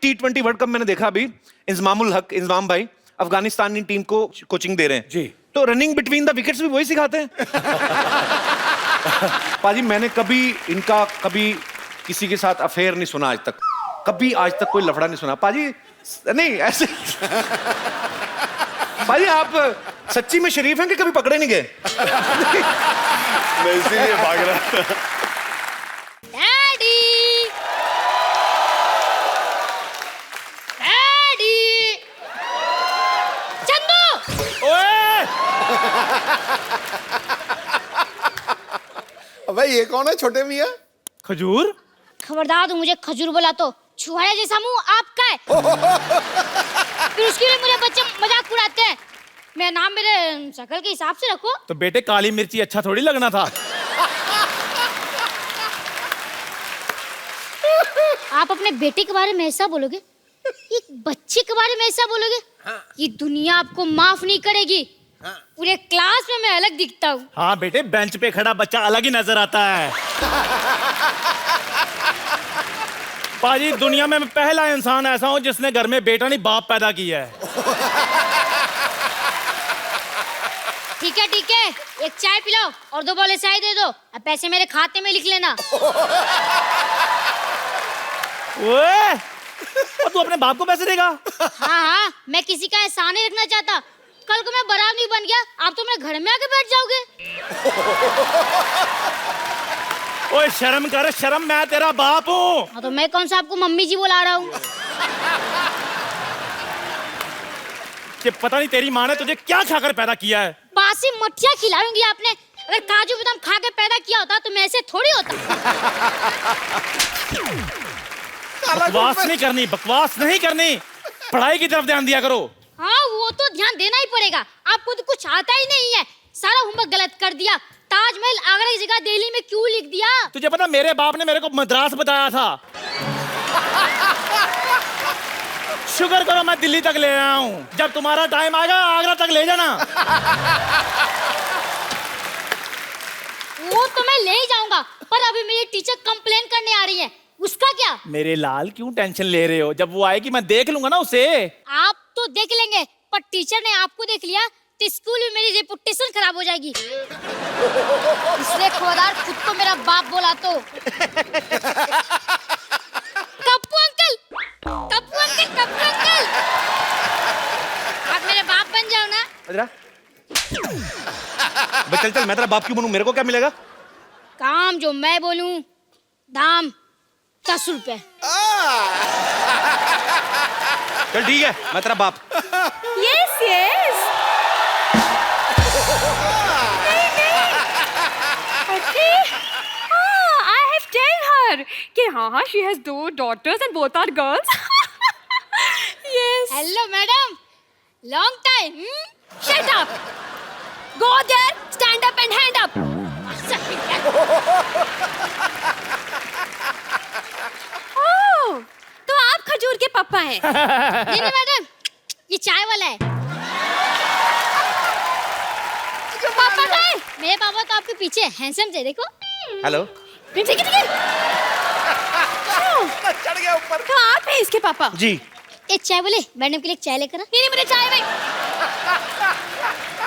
T20 world cup मैंने देखा अभी, इंजमामुल हक, इंजमाम भाई अफगानिस्तानी टीम को कोचिंग दे रहे हैं जी। तो रनिंग बिटवीन द विकेट्स भी वही सिखाते हैं। पाजी मैंने कभी किसी के साथ अफेयर नहीं सुना आज तक, कभी आज तक कोई लफड़ा नहीं सुना पाजी। नहीं ऐसे पाजी आप सच्ची में शरीफ हैं कि कभी पकड़े नहीं गए? मैं इसीलिए भाग रहा। Daddy, daddy, Chandu. ओए! अबे ये कौन है छोटे मियाँ? खजूर? खबरदार तू मुझे खजूर बोला तो छुहारा जैसा मुंह आपका है। फिर उसके लिए मुझे बच्चे मजाक उड़ाते हैं। मेरा नाम मेरे शक्ल के हिसाब से रखो। तो बेटे काली मिर्ची अच्छा थोड़ी लगना था। आप अपने बेटे के बारे में ऐसा बोलोगे, एक बच्चे के बारे में ऐसा बोलोगे? ये दुनिया आपको माफ नहीं करेगी। पूरे क्लास में मैं अलग दिखता हूँ। हाँ बेटे, बेंच पे खड़ा बच्चा अलग ही नजर आता है। पाजी दुनिया में मैं पहला इंसान ऐसा हूँ जिसने घर में बेटा नहीं बाप पैदा किया है। ठीक है, एक चाय पिलाओ और 2 बोले चाय दे दो। अब पैसे मेरे खाते में लिख लेना। ओए! और तू अपने बाप को पैसे देगा? हाँ, मैं किसी का एहसान नहीं रखना चाहता। कल को मैं बारात नहीं बन गया, आप तो मेरे घर में आके बैठ जाओगे। ओए शर्म कर, शर्म, मैं तेरा बाप हूँ। हाँ तो मैं कौन सा आपको मम्मी जी बुला रहा हूँ? कि पता नहीं तेरी माँ ने तुझे क्या खाकर पैदा किया है। बासी मठिया खिलाऊंगी आपने। अगर काजू बादाम खा के पैदा किया होता तो मैं ऐसे थोड़ी होता। बकवास नहीं करनी, बकवास नहीं करनी, पढ़ाई की तरफ ध्यान दिया करो। हाँ वो तो ध्यान देना ही पड़ेगा। आपको तो कुछ आता ही नहीं है, सारा होमवर्क गलत कर दिया। ताजमहल आगरा की जगह दिल्ली में क्यों लिख दिया? तुझे पता मेरे बाप ने मेरे को मद्रास बताया था। शुक्र करो मैं दिल्ली तक ले आया हूँ। जब तुम्हारा टाइम आएगा आगरा तक ले जाना। वो तो मैं ले ही जाऊंगा, पर अभी मेरी टीचर कंप्लेन करने आ रही है। उसका क्या? मेरे लाल क्यों टेंशन ले रहे हो? जब वो आएगी मैं देख लूंगा ना उसे। आप तो देख लेंगे, पर टीचर ने आपको देख लिया तो स्कूल में मेरी रेपुटेशन खराब हो जाएगी। इसलिए खबरदार खुद को मेरा बाप बोला तो। Kappu uncle, Kappu uncle, Kappu uncle, आप मेरे बाप बन जाओ ना। चल मैं तेरा बाप क्यों बनूं? मेरे को क्या मिलेगा? काम जो मैं बोलूं, दाम 10 रुपए। चल ठीक है, मैं तेरा बाप। Yes, yes. Okay. I have tell her कि हाँ, she has 2 daughters and both are girls. Yes. Hello madam, long time. Shut up. Go there, stand up and hand up. Oh, तो आप खजूर के पापा हैं? नहीं मैडम, ये चाय वाला है। पापा कहाँ है? मेरे पापा तो आपके पीछे हैंडसम थे, देखो। हेलो। ठीक है। चढ़ गया ऊपर। तो आप हैं इसके पापा? जी। एक चाय बोले, मैडम के लिए चाय लेकर आ। नहीं मुझे चाय भाई।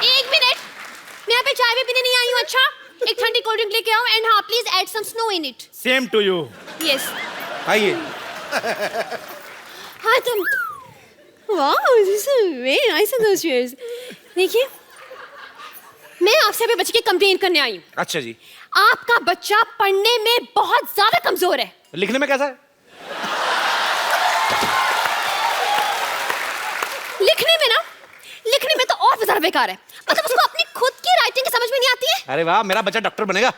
1 मिनट, मैं यहाँ पे चाय भी पीने नहीं आई हूँ। अच्छा, एक ठंडी कोल्ड ड्रिंक लेके आओ एंड हाँ please add some snow in it. Same to you. Yes. आइए। हाँ तुम, wow this is very nice and delicious. देखिए, मैं आपसे अभी बच्चे की कंप्लेन करने आई हूँ। अच्छा जी। आपका बच्चा पढ़ने में बहुत ज्यादा कमजोर है। लिखने में कैसा है? लिखने में तो और भी ज्यादा बेकार है। मतलब उसको अपनी खुद की राइटिंग समझ में नहीं आती है। अरे वाह, मेरा बच्चा डॉक्टर बनेगा।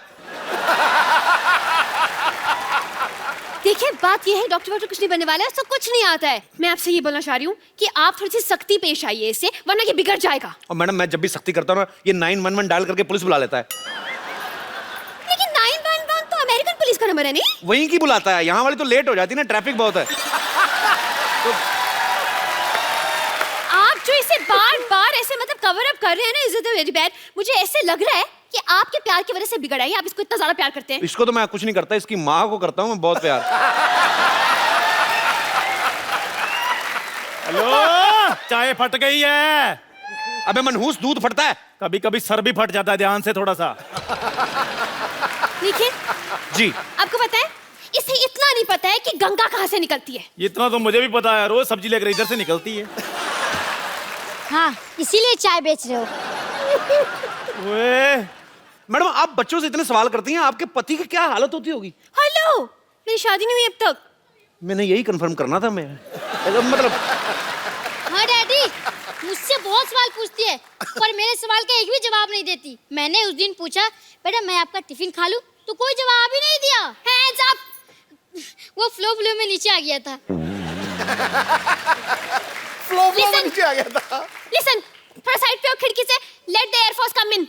देखिए बात ये है, डॉक्टर कुछ नहीं बनने वाला है, उसको कुछ नहीं आता है। मैं आपसे ये बोलना चाह रही हूँ कि आप थोड़ी सी सख्ती पेश आइए इससे, वरना ये बिगड़ जाएगा। और मैडम मैं जब भी सख्ती करता हूँ ना, ये 911 डायल करके पुलिस बुला लेता है। लेकिन 911 तो अमेरिकन पुलिस का नंबर है नहीं? वहीं की बुलाता है, यहाँ वाली तो लेट हो जाती है ना, ट्रैफिक बहुत है। तो आप जो इसे बार-बार ऐसे मतलब कवर अप कर रहे हैं ना, इज इट वेरी बैड। मुझे ऐसे लग रहा है कि आपके प्यार की वजह से बिगड़ा है। आप इसको इतना ज्यादा प्यार करते हैं। इसको तो मैं कुछ नहीं करता, इसकी माँ को करता हूँ मैं बहुत प्यार। चाय फट गई है। अबे मनहूस, दूध फटता है। कभी कभी सर भी फट जाता है, ध्यान से थोड़ा सा। देखिए, जी आपको पता है इसे इतना नहीं पता है कि गंगा कहाँ से निकलती है। इतना तो मुझे भी पता है, रोज सब्जी लेकर इधर से निकलती है। हाँ, इसीलिए चाय बेच रहे हो। ओए, मैडम, आप बच्चों से इतने सवाल करती हैं, आपके पति की क्या हालत होती होगी? हेलो, मेरी शादी नहीं हुई अब तक। मैंने यही कंफर्म करना था। मैं मतलब हाँ डैडी, मुझसे बहुत सवाल पूछती है पर मेरे सवाल का एक भी जवाब नहीं देती। मैंने उस दिन पूछा, बेटा मैं आपका टिफिन खा लूं, तो कोई जवाब ही नहीं दिया। Hands up. वो फ्लो में नीचे आ गया था। फ्लो में नीचे आ गया था। लिसन, थोड़ा साइड पे हो खिड़की से। लेट द एयरफोर्स कम इन।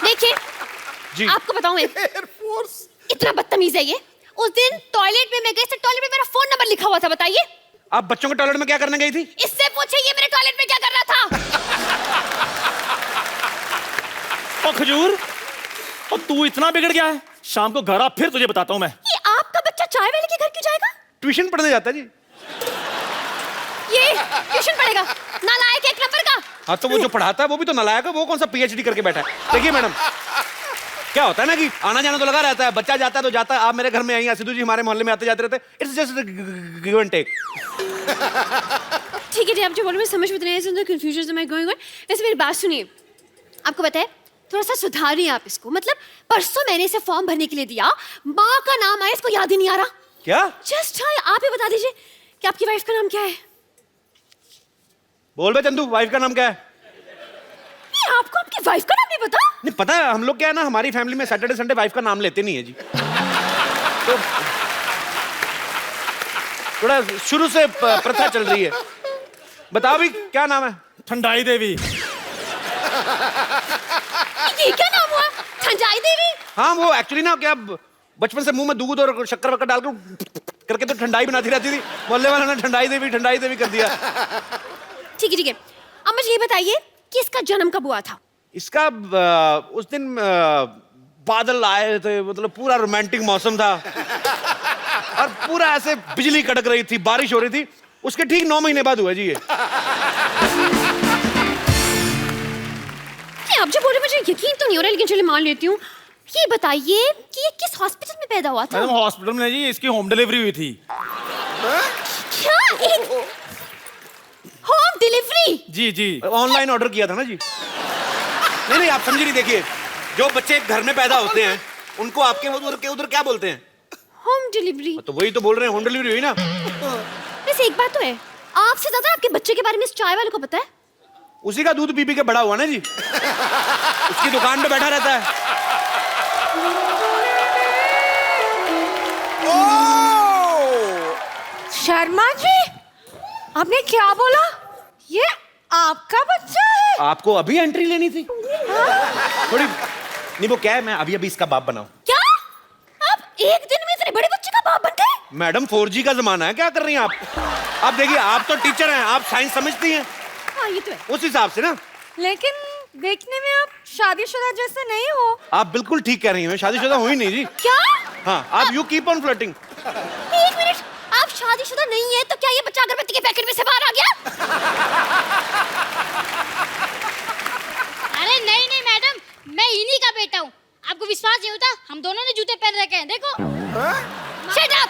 देखिए जी। आपको बताऊं मैं, एयरफोर्स। इतना बदतमीज है ये। उस दिन टॉयलेट में मैं गई तो टॉयलेट में मेरा फोन नंबर लिखा हुआ था, बताइए। आप बच्चों के टॉयलेट में क्या करने गई थी? इससे पूछे ये मेरे टॉयलेट में क्या कर रहा था। ओ खजूर, और तू इतना बिगड़ गया है? शाम को घर आ, फिर तुझे बताता हूँ मैं। ये आपका बच्चा चाय वाले के घर क्यों जाएगा? ट्यूशन पढ़ने जाता है जी। ये ट्यूशन पढ़ेगा? नालायक एक नंबर का। हाँ, तो वो जो पढ़ाता है वो भी तो नालायक है। वो कौन सा पीएचडी करके बैठा है? देखिए मैडम, क्या होता है ना कि आना जाना तो लगा रहता है। बच्चा जाता है तो जाता है। आप मेरे घर में आई, सिद्धू जी हमारे मोहल्ले में आते जाते रहते हैं। It's just give and take. ठीक है जी, आप जो बोल रहे हैं समझ में नहीं आया, कंफ्यूजन में गोइंग ऑन। वैसे मेरी बात सुनिए, आपको पता है थोड़ा सा सुधारिए आप इसको। मतलब परसों मैंने इसे फॉर्म भरने के लिए दिया, माँ का नाम आया, इसको याद ही नहीं आ रहा। क्या? जस्ट हाँ, आप ही बता दीजिए कि आपकी वाइफ का नाम क्या है? बोल बे चंदू, वाइफ का नाम क्या है? ये आपको आपकी वाइफ का नाम नहीं पता? नहीं पता है। हम लोग क्या है ना, हमारी फैमिली में सैटरडे संडे वाइफ का नाम लेते नहीं है जी। तो थोड़ा शुरू से प्रथा चल रही है। बताओ भी क्या नाम है? ठंडाई देवी। ये क्या नाम हुआ? ठंडाई देवी? हाँ, वो एक्चुअली ना क्या बचपन से मुंह में दूध और शक्कर वक्कर डाल करके तो ठंडाई बनाती रहती थी। मोहल्ले वालों ने ठंडाई देवी कर दिया। ठीक है ठीक है, अब मुझे ये बताइए कि इसका जन्म कब हुआ था? इसका उस दिन बादल आए थे, मतलब पूरा रोमांटिक मौसम था और पूरा ऐसे बिजली कड़क रही थी, बारिश हो रही थी। उसके ठीक 9 महीने बाद हुआ जी ये। आप जो बोल रहे मुझे यकीन तो नहीं हो रहा, लेकिन चलिए मान लेती हूँ। ये बताइए कि ये किस हॉस्पिटल में पैदा हुआ था? मैडम हॉस्पिटल में जी, इसकी होम डिलीवरी हुई थी। क्या? एक होम डिलीवरी? जी जी, ऑनलाइन ऑर्डर किया था ना जी। नहीं, आप समझी नहीं। देखिए, जो बच्चे घर में पैदा होते हैं उनको आपके उधर क्या बोलते हैं? Home delivery. तो वही तो बोल रहे हैं, होम डिलीवरी हुई ना। वैसे एक बात तो है, आपसे ज्यादा आपके बच्चे के बारे में इस चाय वाले को पता है। उसी का दूध पी के बड़ा हुआ ना जी। उसकी दुकान पे बैठा रहता है। शर्मा जी, आपने क्या बोला? ये आपका बच्चा है? आपको अभी एंट्री लेनी थी थोड़ी। नहीं, वो क्या है, मैं अभी इसका बाप बनाऊं। क्या आप एक दिन में इतने बड़े बच्चे का बाप बन गए? मैडम 4G का जमाना है, क्या कर रही हैं आप? आप देखिए, आप तो टीचर हैं, आप साइंस समझती हैं। हाँ ये तो है। उस हिसाब से ना। लेकिन देखने में आप शादीशुदा जैसे नहीं हो। आप बिल्कुल ठीक कह रही हैं, शादीशुदा हुई नहीं जी। क्या? हाँ, आप यू कीप ऑन फ्लर्टिंग। एक मिनट, आप शादीशुदा नहीं है तो क्या ये बच्चा अगरबत्ती के पैकेट में से बाहर आ गया? अरे नहीं नहीं मैडम, मैं इन्हीं का बेटा हूँ। आपको विश्वास नहीं होता? हम दोनों ने जूते पहन रखे हैं, देखो। Shut up!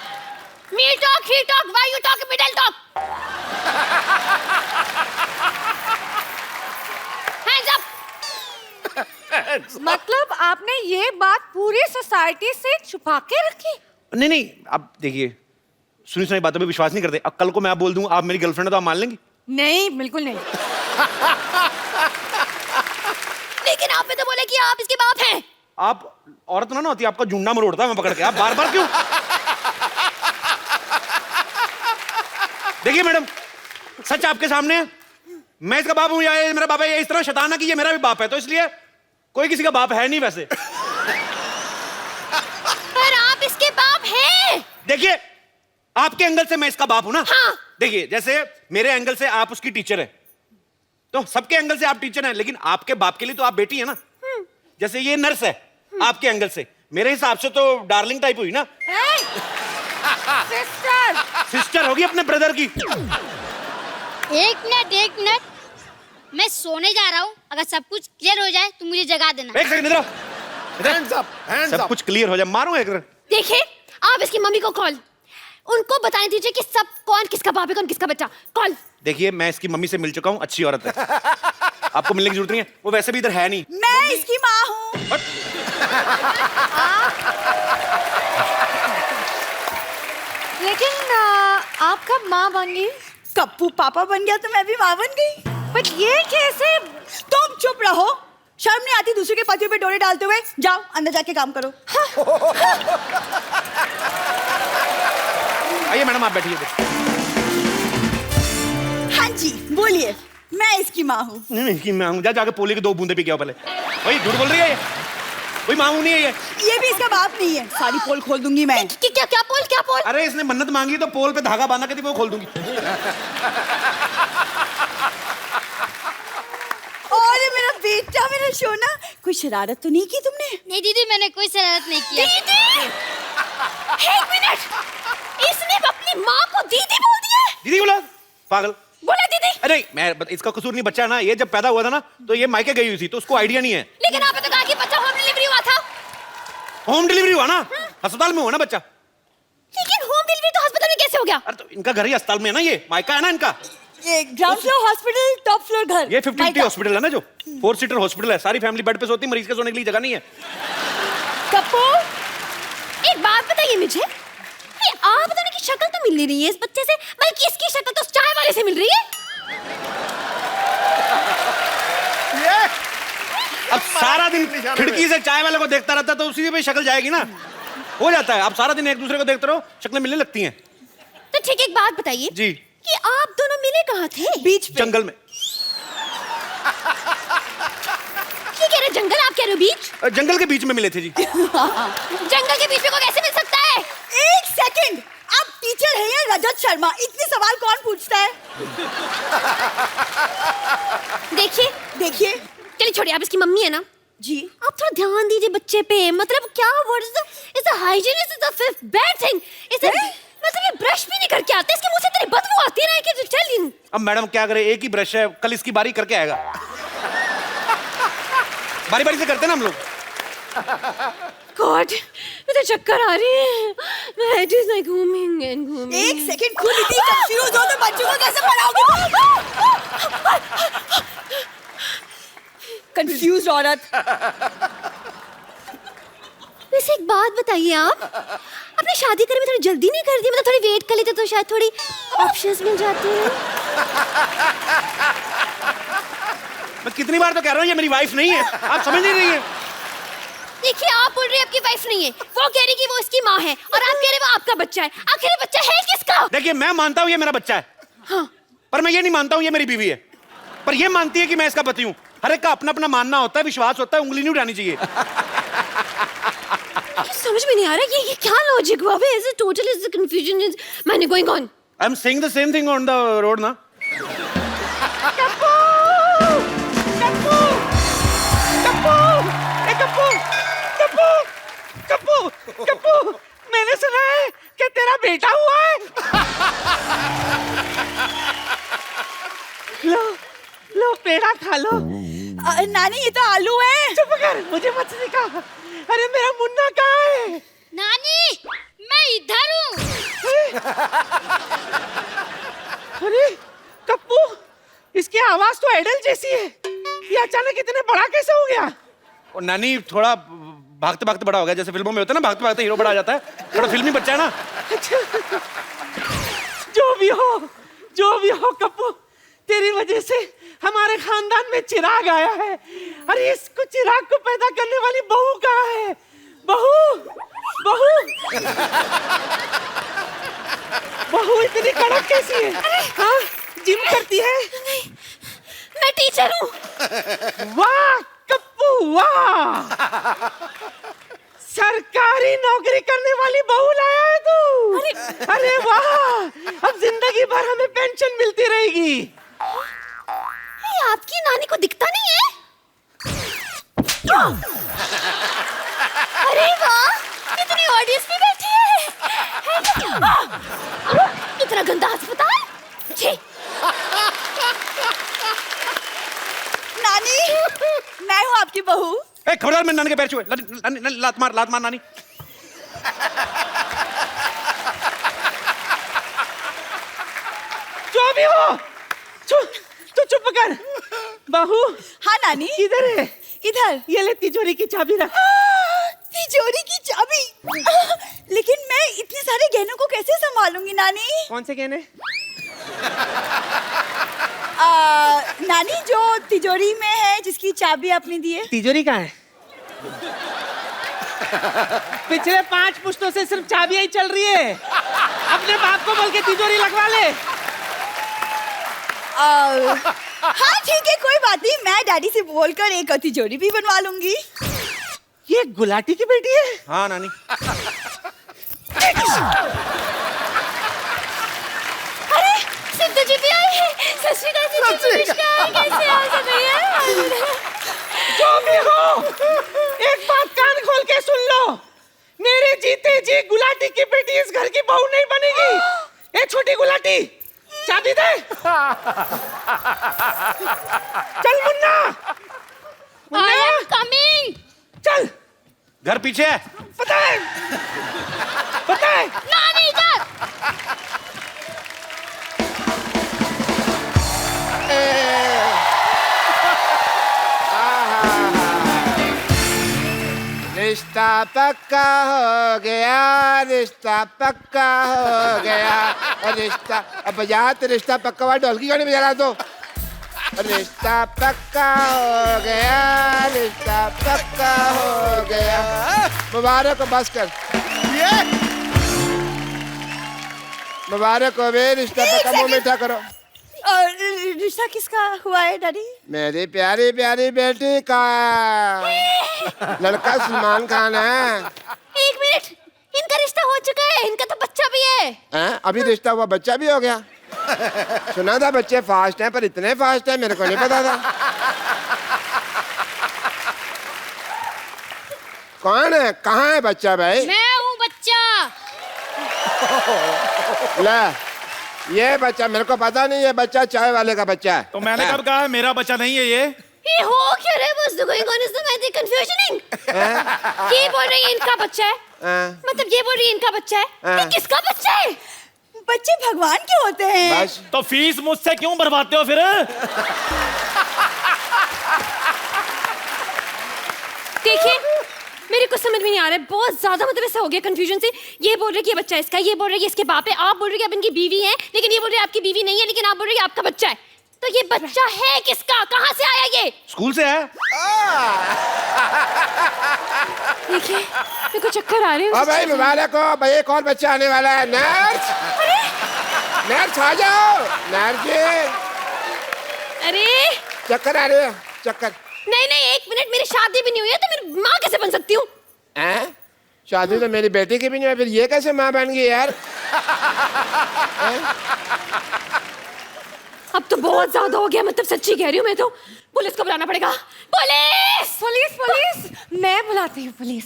Me talk, he talk, why you talk, middle talk. Hands up! मतलब आपने ये बात पूरी सोसाइटी से छुपा के रखी? नहीं, आप देखिए, सुनी सुनाई बातों पे विश्वास नहीं करते। अब कल को मैं आप बोल दूं आप मेरी गर्लफ्रेंड है तो आप मान लेंगी? नहीं, बिल्कुल नहीं। लेकिन आपने तो बोला कि आप इसके बाप हैं। आप औरत ना होती, आपका जुंडा मरोड़ता मैं पकड़ के। आप बार-बार क्यों? देखिए मैडम, सच आपके सामने है। मैं इसका बाप हूं या ये मेरा बाप है, ये इस तरह शैतान है कि ये मेरा भी बाप है, तो इसलिए कोई किसी का बाप है नहीं वैसे। पर आप इसके बाप हैं। देखिए, आपके एंगल से मैं इसका बाप हूं ना। हाँ। देखिए, जैसे मेरे एंगल से आप उसकी टीचर है, तो सबके एंगल से आप टीचर हैं, लेकिन आपके बाप के लिए तो आप बेटी है ना। जैसे ये नर्स है, आपके एंगल से मेरे हिसाब से तो डार्लिंग टाइप हुई ना। सिस्टर। सिस्टर होगी अपने ब्रदर की। एक मिनट, मैं सोने जा रहा हूँ। अगर सब कुछ क्लियर हो जाए तो मुझे जगा देना। एक सेकंड, इधर आओ। हैंड्स अप, हैंड्स सब अप। कुछ क्लियर हो जाए, मारूंगा एक। देखिए, आप इसकी मम्मी को कॉल, उनको बताने दीजिए कि सब कौन किसका बाप है, कौन किसका बच्चा। कॉल। देखिए, मैं इसकी मम्मी से मिल चुका हूँ, अच्छी औरत है, आपको मिलने की जरूरत नहीं है। वो वैसे भी इधर है नहीं। मैं इसकी माँ हूँ। लेकिन आप कब माँ बन गई? कप्पू पापा बन गया तो मैं भी माँ बन गई। बट ये कैसे? तुम चुप रहो, शर्म नहीं आती दूसरे के पतियों पे डोरे डालते हुए? जाओ अंदर जाके काम करो। आइए मैडम, आप बैठिए। हाँ जी बोलिए, मैं इसकी माँ हूँ। नहीं कि मैं जा जाके पोले की 2 बूंदे पी के आओ पहले। भाई झूठ बोल रही है ये, कोई मांगू नहीं है ये भी इसका बाप नहीं है। सारी पोल खोल दूंगी मैं। क्या पोल? अरे इसने मन्नत मांगी तो पोल पे धागा बांधा के थी, वो खोल दूंगी। और मेरा बेटा, मेरा सोना, कोई शरारत तो नहीं की तुमने? नहीं दीदी, मैंने कोई शरारत नहीं किया। दीदी, एक मिनट, इसने अपनी माँ को दीदी बोल दिया है। दीदी बोला, पागल। बोला दीदी। अरे इसका कसूर नहीं, बच्चा है ना, ये जब पैदा हुआ था ना तो ये मायके गई हुई थी, तो उसको आइडिया नहीं है। लेकिन आपने तो कहा कि बच्चा होम डिलीवरी हुआ था। होम डिलीवरी हुआ ना, अस्पताल में हुआ ना बच्चा। लेकिन होम डिलीवरी तो अस्पताल में कैसे हो गया? अरे तो इनका घर ही अस्पताल में है ना, ये मायका है ना इनका। ये ground floor hospital, top floor घर। ये 50 हॉस्पिटल है ना, जो 4 सीटर हॉस्पिटल है, सारी फैमिली बेड पे सोती, मरीज के सोने के लिए जगह नहीं है। कप्पू, एक बात बताइए मुझे, ये आप दोनों की शक्ल तो मिल नहीं रही है इस बच्चे से, बल्कि इसकी शक्ल तो उस चाय वाले से मिल रही है। अब सारा दिन खिड़की से चाय वाले को देखता रहता तो उसी पे शक्ल जाएगी ना, हो जाता है। अब सारा दिन एक दूसरे को देखते रहो, शक्लें मिलने लगती हैं। तो ठीक, एक बात बताइए जी, कि आप दोनों मिले कहाँ थे? बीच पे। जंगल में। ये कह रहे जंगल, आप कह रहे हो बीच? जंगल के बीच में मिले थे जी। जंगल के बीच में को कैसे मिल सकता है? एक सेकंड, आप टीचर हैं या रजत शर्मा? इतने सवाल कौन पूछता है? देखिए चलिए छोड़िए, आप इसकी मम्मी है ना जी। आप थोड़ा ध्यान दीजिए बच्चे पे। मतलब क्या, what is the hygiene is the fifth bad thing. इसे मतलब ये ब्रश भी नहीं करके आते, इसके मुंह से तेरी बदबू आती है ना कि चल। अब मैडम क्या करे, एक ही ब्रश है, कल इसकी बारी करके आएगा। बारी बारी से करते ना हम लोग। गॉड, मुझे चक्कर आ रही है। मैं इट इज लाइक घूमिंग एंड घूमिंग। एक सेकंड, खुद इतनी कंफ्यूज हो तो बच्चों को कैसे पढ़ाओगे? कंफ्यूज औरत। वैसे एक बात बताइए, आप अपनी शादी करने में थोड़ी जल्दी नहीं कर दी? मतलब थोड़ी वेट कर लेते तो शायद थोड़ी ऑप्शंस मिल जाते हैं। मैं कितनी बार तो कह रहा हूँ ये मेरी वाइफ नहीं है, आप समझ नहीं रही है। देखिए, आप बोल रहे हैं आपकी वाइफ नहीं है, वो कह रही कि वो इसकी माँ है, और आप कह रहे वो आपका बच्चा है। आखिर ये बच्चा है किसका? देखिए, मैं मानता हूँ ये मेरा बच्चा है, हाँ। पर मैं ये नहीं मानता हूँ ये मेरी बीवी है। पर ये मानती है कि मैं इसका पति हूँ। हर एक का अपना अपना मानना होता है, विश्वास होता है, उंगली नहीं उठानी चाहिए। समझ में नहीं आ रहा ये क्या लॉजिक हुआ? Is it total is the confusion is many going on. I am saying the same thing on the road ना। कप्पू! कप्पू! कप्पू! ए कप्पू! कप्पू! कप्पू! कप्पू! मैंने सुना है कि तेरा बेटा हुआ है। लो पेड़ा खा लो। नानी ये तो आलू है। चुप कर, मुझे मत सिखा। अरे मेरा मुन्ना कहाँ है? नानी, मैं इधर हूँ। अरे कप्पू, इसकी आवाज तो एडल जैसी है। ये अचानक इतने बड़ा कैसे हो गया? और नानी थोड़ा भागते भागते बड़ा हो गया, जैसे फिल्मों में होता है ना, भागते भागते हीरो बड़ा आ जाता है, थोड़ा फिल्मी बच्चा है ना। जो भी हो कप्पू, तेरी वजह से हमारे खानदान में चिराग आया है। अरे इसको चिराग को पैदा करने वाली बहू कहाँ है? बहू इतनी कड़क कैसी है? हाँ, जिम करती है? नहीं, मैं टीचर हूँ। वाह कप्पू वाह, सरकारी नौकरी करने वाली बहू लाया है तू। अरे वाह, अब जिंदगी भर हमें पेंशन मिलती रहेगी। ये आपकी नानी को दिखता नहीं है? अरे वाह, इतनी ऑडियंस भी बैठी है। इतना गंदा अस्पताल। छी। नानी, मैं हूँ आपकी बहू। ए खबरदार, मैं नानी के पैर छुए। लात मार नानी। जो भी हो, तू चुप कर। बहू, हाँ नानी, इधर है। इधर। ये ले तिजोरी की चाबी रख। तिजोरी की चाबी। लेकिन मैं इतने सारे गहनों को कैसे संभालूंगी नानी? कौन से गहने? नानी, जो तिजोरी में है, जिसकी चाबी आपने दी है। तिजोरी कहाँ है? पिछले 5 पुश्तों से सिर्फ चाबियां ही चल रही है। अपने बाप को बोल के तिजोरी लगवा ले। हाँ ठीक है, कोई बात नहीं, मैं डैडी से बोलकर एक तिजोरी भी बनवा लूंगी। ये गुलाटी की बेटी है? हाँ नानी। अरे सिद्धू जी भी आए हैं। सत श्री अकाल सिद्धू जी, नमस्कार। कैसे हो सब भैया? जो भी हो, एक बात कान खोल के सुन लो। मेरे जीते जी गुलाटी की बेटी इस घर की बहू नहीं बनेगी। ए छोटी गुलाटी, चाबी दे। चल मुन्ना, I am coming. चल। घर पीछे है। पता है, पता है। नानी इधर। रिश्ता पक्का हो गया, रिश्ता पक्का हो गया, रिश्ता। अब बजा तो रिश्ता पक्का हुआ, ढोलकी गाने बजा रहा तो। रिश्ता पक्का हो गया, रिश्ता पक्का हो गया। मुबारक हो, बस कर। मुबारक हो बे, रिश्ता पक्का, मुंह मीठा करो। और रिश्ता किसका हुआ है डैडी? मेरी प्यारी प्यारी बेटी का। लड़का सलमान खान है। 1 मिनट, इनका रिश्ता हो चुका है, इनका तो बच्चा भी है। हैं? अभी रिश्ता हुआ, बच्चा भी हो गया। सुना था बच्चे फास्ट हैं, पर इतने फास्ट हैं मेरे को नहीं पता था। कौन है, कहाँ है बच्चा भाई? मैं हूँ बच्चा। ले, ये बच्चा मेरे को पता नहीं, ये बच्चा चाय वाले का बच्चा है। तो मैंने कब कहा है मेरा बच्चा नहीं है ये? ये हो क्या रहा है? What's going on? Is the confusioning? ये बोल रही है इनका बच्चा है, मतलब ये बोल रही है इनका बच्चा है। ये किसका बच्चा है? बच्चे भगवान के होते हैं। बस तो फीस मुझसे क्यों भरवाते हो फिर? देखिए, मेरे को समझ में नहीं आ रहा है, बहुत ज्यादा मतलब ऐसा हो गया कंफ्यूजन से। ये बोल रहे कि ये बच्चा इसका, ये बोल रहे कि इसके बाप है, आप बोल रहे कि आप इनकी बीवी हैं, लेकिन ये बोल रहे आपकी बीवी नहीं है, लेकिन आप बोल रहे आपका बच्चा है। तो ये बच्चा है किसका? कहाँ से आया ये? स्कूल से है। देखिए, मेरे को चक्कर आ रहे हैं। ओ भाई मुबारक हो भाई, एक और बच्चा आने वाला है। नर्स, नर्स आ जाओ। नर्स जी, अरे चक्कर आ रहे हैं, चक्कर। नहीं नहीं, 1 मिनट, मेरी शादी भी नहीं हुई है तो मेरी माँ कैसे बन सकती हूँ? हैं? शादी तो मेरी बेटी की भी नहीं है, फिर ये कैसे माँ बन गई यार? अब तो बहुत ज्यादा हो गया, मतलब सच्ची कह रही हूँ मैं तो। पुलिस को बुलाना पड़ेगा। पुलिस पुलिस पुलिस, मैं बुलाती हूँ पुलिस।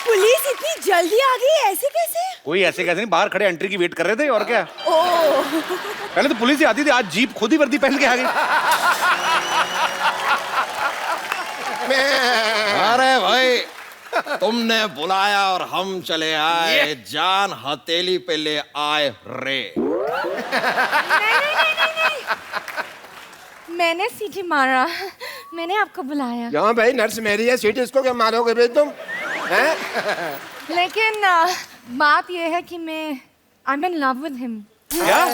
पुलिस इतनी जल्दी आ गई, ऐसे कैसे? कोई ऐसे कैसे नहीं, बाहर खड़े एंट्री की वेट कर रहे थे और क्या। ओह, पहले तो पुलिस ही आती थी, आज जीप खुद ही वर्दी पहन के आ गई। अरे भाई, तुमने बुलाया और हम चले आए, जान हथेली पे ले आए रे। मैंने सीटी मारा, मैंने आपको बुलाया। क्यों भाई, नर्स मेरी है, सीट इसको क्या मारोगे भाई तुम? हैं? लेकिन बात यह है कि मैं I'm in love with him। क्या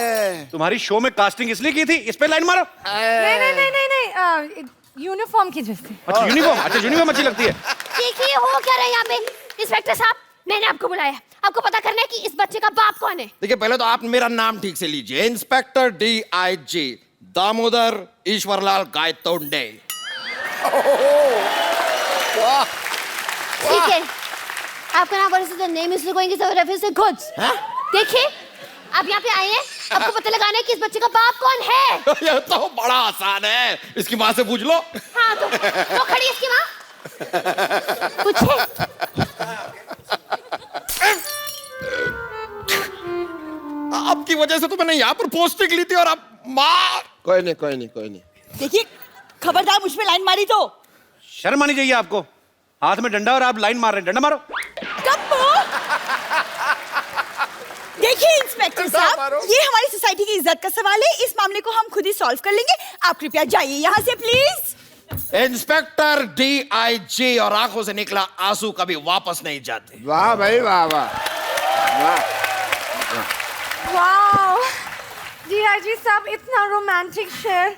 तुम्हारी शो में कास्टिंग इसलिए की थी, इस पे लाइन मारो। नहीं नहीं नहीं नहीं नहीं, यूनिफॉर्म की वजह से। अच्छा यूनिफॉर्म, अच्छा यूनिफॉर्म अच्छी लगती है। देखिए, हो क्या रहा है यहाँ पे? इंस्पेक्टर साहब, मैंने आपको बुलाया, आपको पता करना है कि इस बच्चे का बाप कौन है। देखिए, पहले तो आप मेरा नाम ठीक से लीजिए। Inspector DIG Damodar Ishwarlal Gaitonde. ठीक है, आपका नाम, what is the name is going to reference to goods। देखिए, आप यहाँ पे आए हैं आपको पता लगाना है कि इस बच्चे का बाप कौन है। ये तो बड़ा आसान है, इसकी माँ से पूछ लो। हाँ तो वो खड़ी है इसकी माँ, पूछे। आपकी वजह से तो मैंने यहाँ पर पोस्टिंग ली थी और अब माँ। कोई नहीं। देखिए खबरदार मुझ पे लाइन मारी तो। शर्म आनी चाहिए आपको, हाथ में डंडा और आप लाइन मार रहे हैं। डंडा मारो। देखिए इंस्पेक्टर साहब, ये हमारी सोसाइटी की इज्जत का सवाल है, इस मामले को हम खुद ही सॉल्व कर लेंगे। आप कृपया जाइए यहाँ से प्लीज। इंस्पेक्टर DIG और आंखों से निकला आंसू कभी वापस नहीं जाते। वाह भाई वाह वाह वाह। वाओ DIG साहब, इतना रोमांटिक शेर।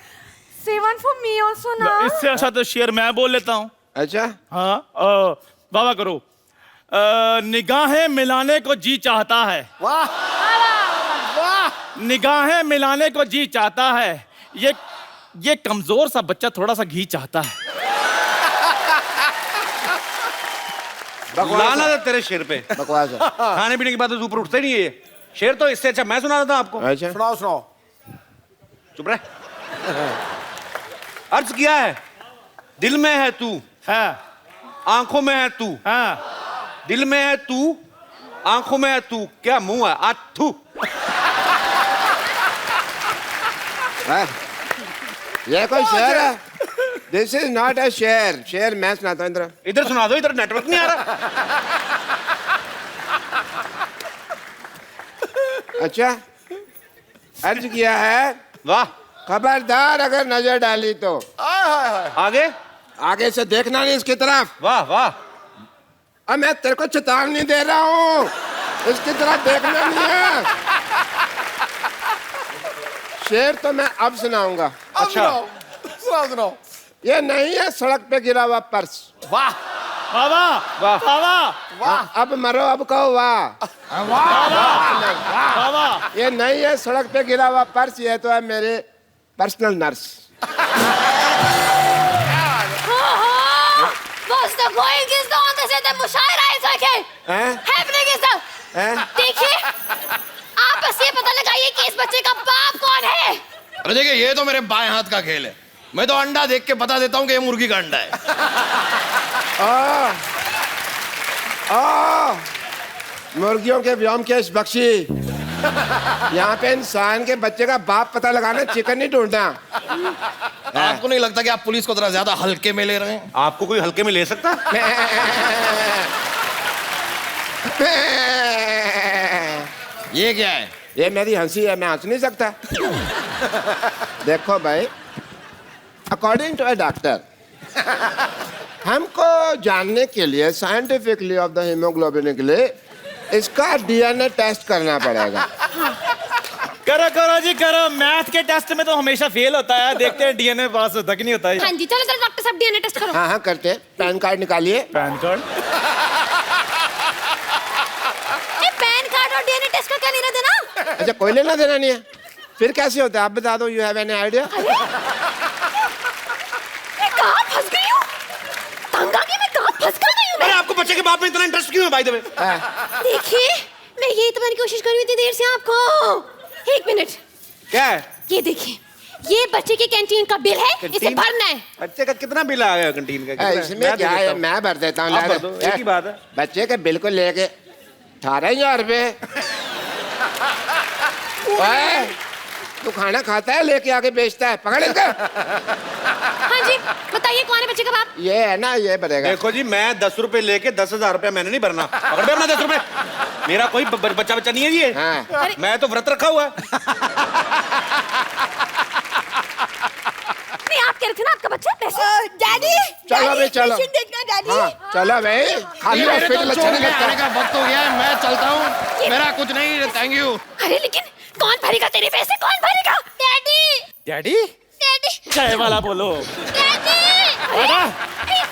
Say one for me also ना। इससे अच्छा तो शेर मैं बोल लेता हूँ। अच्छा हाँ वाह करो। निगाहें मिलाने को जी चाहता है। वाह निगाहें मिलाने को जी चाहता है, ये कमजोर सा बच्चा थोड़ा सा घी चाहता है। लाना था तेरे शेर पे। बकवास है। खाने पीने के बाद तो ऊपर उठते नहीं है ये शेर। तो इससे अच्छा मैं सुना देता आपको। अच्छा सुनाओ। चुप रहे। अर्ज किया है, दिल में है तू, हाँ आंखों में है तू। हाँ। दिल में है तू, आंखों में है तू, क्या मुंह है आथू। ये कोई शेर है? दिस इज नॉट अ शेर। शेर मैं सुनाता हूँ। इधर सुना दो, इधर नेटवर्क नहीं आ रहा। अच्छा अर्ज किया है, वाह। खबरदार अगर नजर डाली तो आगे आगे से देखना नहीं इसकी तरफ। वाह वाह। अब मैं तेरे को चेतावनी दे रहा हूँ, इसकी तरफ देखना नहीं है। शेर तो मैं अब सुनाऊंगा। अच्छा सुनाओ। ये नहीं है सड़क पे गिरा हुआ पर्स। वाह वाह वाह वाह हाँ, अब मरो अब कहो वाह। वाह। ये नहीं है सड़क पे गिरा हुआ पर्स, ये तो है मेरे personal nurse. What's the going is the on the मुशायरा is okay. Happening is the। देखिए आप बस ये पता लगाइए कि इस बच्चे का बाप कौन है। अरे देखिए, ये तो मेरे बाएं हाथ का खेल है। मैं तो अंडा देख के बता देता हूँ कि ये मुर्गी का अंडा है। मुर्गियों के व्योम केश बख्शी। यहाँ पे इंसान के बच्चे का बाप पता लगाना, चिकन नहीं ढूंढना। आपको नहीं लगता कि आप पुलिस को थोड़ा ज्यादा हल्के में ले रहे हैं? आपको कोई हल्के में ले सकता? ये क्या है? ये मेरी हंसी है, मैं हंस नहीं सकता। देखो भाई, अकॉर्डिंग टू अ डॉक्टर, हमको जानने के लिए साइंटिफिकली ऑफ द हीमोग्लोबिन के लिए इसका DNA टेस्ट करना पड़ेगा। करो जी करो। मैथ के टेस्ट में तो हमेशा फेल होता है, देखते हैं DNA पास होता कि नहीं होता है। हाँ जी चलो चलो डॉक्टर साहब DNA टेस्ट करो। हाँ करते हैं। पैन कार्ड निकालिए। Pan card? पैन कार्ड और DNA टेस्ट का क्या लेना देना? अच्छा कोई लेना देना नहीं है, फिर कैसे होता है आप बता दो। You have any idea? मैं कहाँ फंस गई हूँ? तंग आ गई, मैं कहाँ फंस कर गई हूँ? अरे आपको बच्चे के बाप में इतना इंटरेस्ट क्यों है भाई? देखिए मैं यही तो मैंने कोशिश करी थी देर से आपको। एक मिनट। क्या है? ये देखिए, ये बच्चे की कैंटीन का बिल है, इसे भरना है। बच्चे का कितना बिल आ गया कैंटीन का? इसमें क्या है, मैं भर देता हूँ। आप भर दो, एक ही बात है। बच्चे के बिल को लेके 18,000 रुपए। तू खाना खाता है लेके आके बेचता है, पकड़ इसका। हाँ जी बताइए कौन है बच्चे का बाप? ये है ना, ये भरेगा। देखो जी, मैं 10 रुपए लेके 10,000 रुपया मैंने नहीं भरना। पकड़ अपना 10 रुपए। मेरा कोई बच्चा नहीं है जी। हाँ। मैं तो व्रत रखा हुआ है। नहीं आप कह रहे थे ना आपका बच्चा पैसे। डैडी चलो भाई चलो। देखना डैडी। हाँ चलो भाई, खाली हॉस्पिटल अच्छा नहीं लगता। का वक्त हो गया है, मैं चलता हूँ। मेरा कुछ नहीं, थैंक यू। अरे लेकिन कौन भरेगा तेरे पैसे? कौन भरेगा? Daddy daddy? डैडी चाय वाला बोलो। Daddy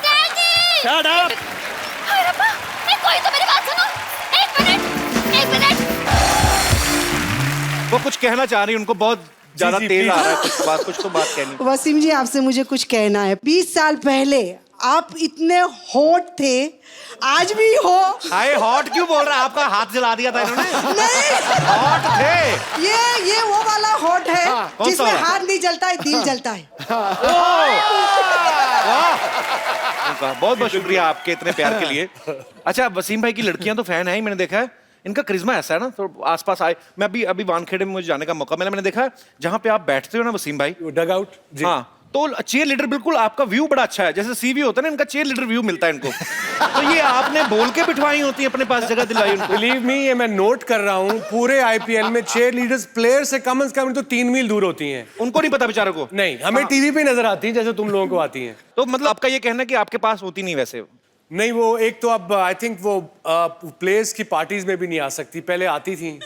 daddy shut up. अरे रब्बा, कोई तो मेरी बात सुनो। एक मिनट। वो कुछ कहना चाह रही, उनको बहुत ज्यादा जी, तेज please। आ रहा है कुछ तो बात कहनी। वसीम जी आपसे मुझे कुछ कहना है। 20 साल पहले आप इतने हॉट थे, आज भी हो। हाय हॉट क्यों बोल रहा है? आपका हाथ जला दिया था इन्होंने। नहीं, हॉट थे। ये वो वाला हॉट है कौन सा जिसमें वाला? हाथ नहीं जलता है, दिल जलता है। बहुत बहुत शुक्रिया आपके इतने प्यार के लिए। अच्छा, वसीम भाई की लड़कियां तो फैन है ही, मैंने देखा है। इनका करिश्मा ऐसा है ना, तो आसपास आए। मैं अभी वानखेड़े में मुझे जाने का मौका मिला, मैंने देखा जहां पे आप बैठते हो ना वसीम भाई, डग आउट। हाँ, तो चेयर लीडर बिल्कुल आपका व्यू बड़ा अच्छा है, जैसे सीवी होता है ना, इनका चेयर लीडर व्यू मिलता है इनको। तो ये आपने बोल के बिठवाई होती है, अपने पास जगह दिलाई उनको। बिलीव मी, ये मैं नोट कर रहा हूँ, पूरे आईपीएल में चेयर लीडर्स प्लेयर से कम तो 3 मील दूर होती हैं। उनको नहीं पता बेचारों को। नहीं, हमें टीवी पे नजर आती है जैसे तुम लोगों को आती हैं। तो मतलब आपका ये कहना है कि आपके पास होती नहीं वैसे? नहीं, वो एक तो अब आई थिंक वो प्लेयर्स की पार्टीज में भी नहीं आ सकती, पहले आती थी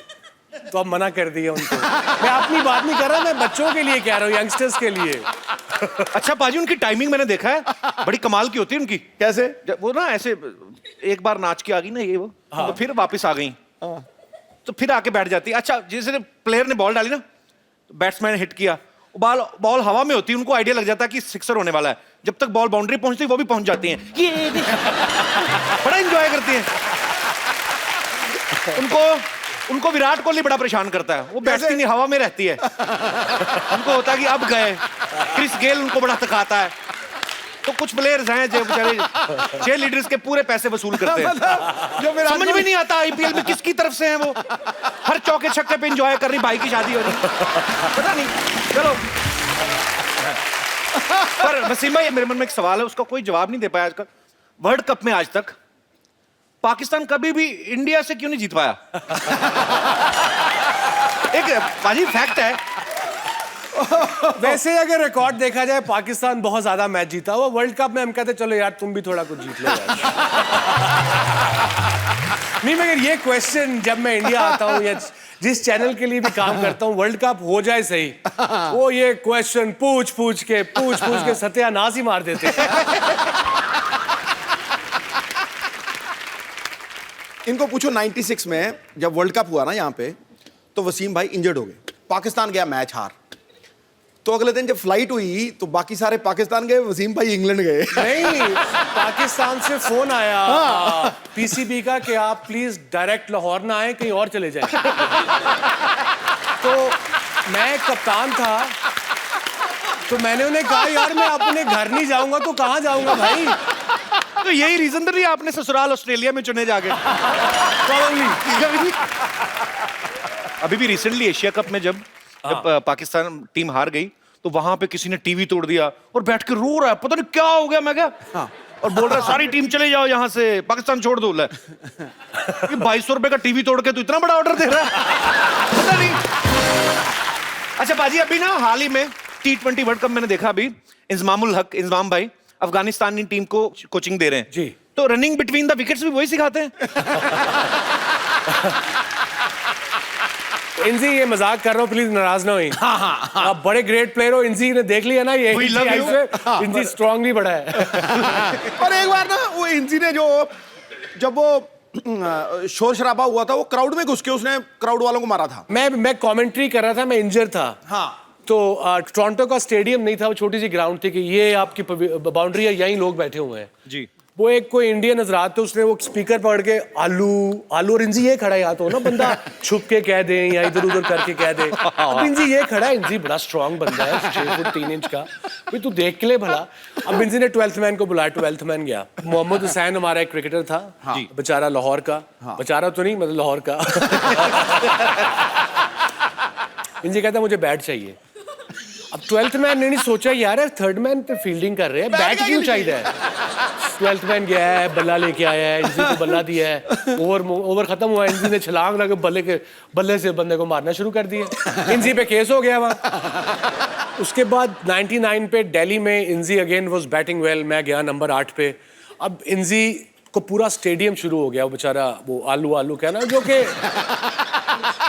तो अब मना कर दिया उनको। मैं अपनी बात नहीं कर रहा, मैं बच्चों के लिए कह रहा हूँ, यंगस्टर्स के लिए। अच्छा पाजी, उनकी टाइमिंग मैंने देखा है, बड़ी कमाल की होती है उनकी। कैसे? वो ना ऐसे एक बार नाच के आ गई ना ये वो, हाँ। तो फिर वापस आ गई, तो फिर आके बैठ जाती। अच्छा, जैसे प्लेयर ने बॉल डाली ना, तो बैट्समैन हिट किया, बॉल हवा में होती है, उनको आइडिया लग जाता है कि सिक्सर होने वाला है। जब तक बॉल बाउंड्री पहुंचती वो भी पहुंच जाती हैं। ये बड़ा एंजॉय करती हैं। उनको विराट कोहली बड़ा परेशान करता है, वो बैठती नहीं, हवा में रहती है। उनको होता है कि अब गए। क्रिस गेल उनको बड़ा थकाता है। तो कुछ प्लेयर्स हैं जो बेचारे चेयर लीडर्स के पूरे पैसे वसूल करते हैं। जो मेरा समझ में नहीं आता आईपीएल में किसकी तरफ से हैं वो। हर चौके छक्के पे एंजॉय कर रही, भाई की शादी हो रही, पता नहीं। चलो, पर वसीम भाई, मेरे मन में एक सवाल है, उसका कोई जवाब नहीं दे पाया आजकल। वर्ल्ड कप में आज तक पाकिस्तान कभी भी इंडिया से क्यों नहीं जीत पाया? एक पाजी फैक्ट है। वैसे अगर रिकॉर्ड देखा जाए, पाकिस्तान बहुत ज्यादा मैच जीता हुआ। वर्ल्ड कप में हम कहते चलो यार तुम भी थोड़ा कुछ जीत लो यार। नहीं, मगर ये क्वेश्चन जब मैं इंडिया आता हूँ या जिस चैनल के लिए भी काम करता हूँ, वर्ल्ड कप हो जाए सही, वो ये क्वेश्चन पूछ के सत्यानाश ही मार देते हैं। इनको पूछो 96 में जब वर्ल्ड कप हुआ ना यहाँ पे, तो वसीम भाई इंजर्ड हो गए, पाकिस्तान गया मैच हार। तो अगले दिन जब फ्लाइट हुई तो बाकी सारे पाकिस्तान गए, वसीम भाई इंग्लैंड गए। नहीं, पाकिस्तान से फोन आया पीसीबी का कि आप प्लीज डायरेक्ट लाहौर ना आए, कहीं और चले जाएं। तो मैं कप्तान था, तो मैंने उन्हें कहा यार मैं अपने घर नहीं जाऊंगा तो कहाँ जाऊंगा भाई। तो यही रीजन तो नहीं आपने ससुराल ऑस्ट्रेलिया में चुने जाके? अभी भी रिसेंटली एशिया कप में जब पाकिस्तान टीम हार गई, तो वहां पे किसी ने टीवी तोड़ दिया और बैठ के रो रहा है, पता नहीं क्या हो गया। मैं क्या और बोल रहा है सारी टीम चले जाओ यहाँ से, पाकिस्तान छोड़ दो। 2200 रुपए का टीवी तोड़ के तो इतना बड़ा ऑर्डर दे रहा है, पता नहीं। अच्छा बाजी, अभी ना हाल ही में T20 वर्ल्ड कप मैंने देखा, अभी इंजमाम भाई अफगानिस्तानी टीम को कोचिंग दे रहे हैं जी। तो रनिंग बिटवीन द विकेट्स भी वही सिखाते हैं। इंजी, ये मजाक कर रहा हूँ, प्लीज नाराज ना होइए। आप बड़े ग्रेट प्लेयर हो, इंजी ने देख लिया ना ये, इंजी स्ट्रांगली बड़ा है। और एक बार ना वो इंजी ने जब वो शोर शराबा हुआ था, वो क्राउड में घुस के उसने क्राउड वालों को मारा था। मैं कमेंट्री कर रहा था, मैं इंजर था। हाँ। तो टोरंटो का स्टेडियम नहीं था, वो छोटी सी ग्राउंड थी कि ये आपकी बाउंड्री है, यहीं लोग बैठे हुए हैं जी। वो एक कोई इंडियन हजरात थे, उसने वो स्पीकर पकड़ के आलू और इंजी ये खड़ा है, या तो ना बंदा छुप के कह दे या इधर उधर करके कह दे। अब इंजी ये खड़ा है, इंजी बड़ा स्ट्रांग बंदा है, 6 फुट 3 इंच का, भाई तू देख के ले भला। अब इंजी ने 12th मैन को बुलाया, 12th मैन गया। मोहम्मद हुसैन हमारा एक क्रिकेटर था, बेचारा लाहौर का, बेचारा तो नहीं मतलब लाहौर का। इंजी कहता मुझे बैट चाहिए। अब 12th मैन ने नहीं सोचा यार 3rd मैन पे फील्डिंग कर रहे हैं, बैट क्यों चाहिए है। 12th मैन गया है, बल्ला लेके आया है, इंजी को बल्ला दिया है, ओवर खत्म हुआ, इंजी ने छलांग लगा बल्ले से बंदे को मारना शुरू कर दिया। इंजी पे केस हो गया वहाँ। उसके बाद 99 पे दिल्ली में इंजी अगेन वाज बैटिंग वेल, मैं गया नंबर 8 पे। अब इंजी को पूरा स्टेडियम शुरू हो गया, वो बेचारा वो आलू कहना, जो कि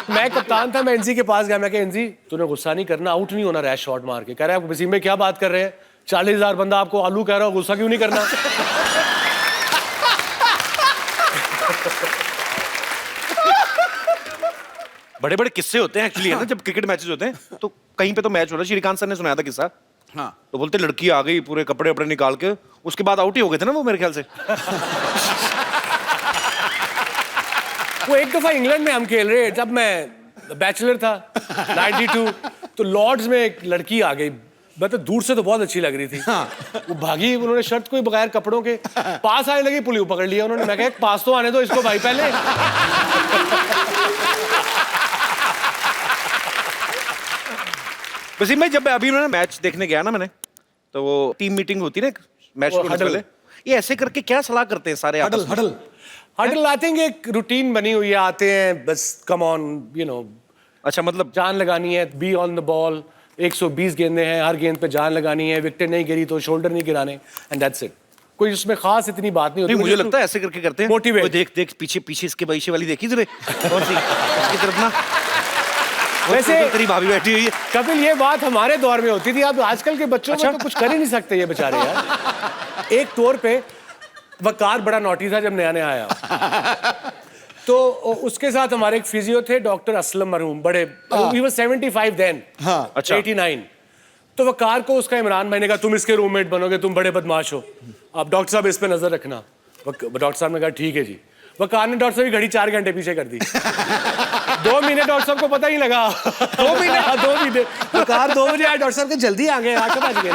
मैं कप्तान था। मैं इंजी के पास गया, मैं कहा इंजी तूने गुस्सा नहीं करना, आउट नहीं होना रैश शॉट मार के। कह रहा है वसीम भाई क्या बात कर रहे हैं, 40,000 बंदा आपको आलू कह रहा हो, गुस्सा क्यों नहीं करना। बड़े बड़े किस्से होते हैं एक्चुअली, है ना, जब क्रिकेट मैचेस होते हैं। तो कहीं पे तो मैच हो रहा है, श्रीकांत सर ने सुनाया था किस्सा हाँ तो बोलते लड़की आ गई पूरे कपड़े वपड़े निकाल के, उसके बाद आउट ही हो गए थे ना वो मेरे ख्याल से। वो एक दफा इंग्लैंड में हम खेल रहे, जब मैं बैचलर था 92, तो लॉर्ड्स में एक लड़की आ गई, मतलब दूर से तो बहुत अच्छी लग रही थी। हाँ। वो भागी, उन्होंने शर्ट कोई बगैर कपड़ों के पास आने लगी, पुलिस पकड़ लिया उन्होंने। मैं कहा पास तो आने दो इसको भाई पहले। वसीम भाई, जब अभी मैंने मैच देखने गया ना मैंने, तो वो टीम मीटिंग होती है ना मैच को पहले, ये ऐसे करके क्या सलाह करते हैं सारे? हडल आई थिंक एक रूटीन बनी हुई है, आते हैं बस कम ऑन यू नो। अच्छा, मतलब जान लगानी है, बी ऑन द बॉल, 120 गेंदें हैं, हर गेंद पे जान लगानी है, विकेट नहीं गिरी तो शोल्डर नहीं गिराने, एंड दैट्स इट। कोई उसमें खास इतनी बात नहीं होती। मुझे लगता है ऐसे करके करते हैं। मोटिवेट। देख देख पीछे पीछे इसके भविष्य वाली देखी तुमने? कौन सी? इसकी तरफ ना वैसे तेरी भाभी बैठी हुई है। कपिल, ये बात हमारे दौर में होती थी, अब आजकल के बच्चों में तो कुछ कर ही नहीं सकते ये बेचारे यार। एक तौर पे वकार बड़ा नॉटी था जब नया नया आया, तो उसके साथ हमारे एक फिजियो थे डॉक्टर असलम मरहूम, बड़े, he was 75 then, अच्छा 89। तो वकार को उसका इमरान भाई ने कहा तुम इसके रूममेट बनोगे, तुम बड़े बदमाश हो, अब डॉक्टर साहब इस पे नजर रखना। डॉक्टर साहब ने कहा ठीक है जी। वकार ने डॉक्टर साहब की घड़ी 4 घंटे पीछे कर दी। 2 महीने डॉक्टर साहब को पता ही लगा। 2 महीने वकार 2 बजे आए, डॉक्टर साहब के जल्दी आ गए, 8 बज गए।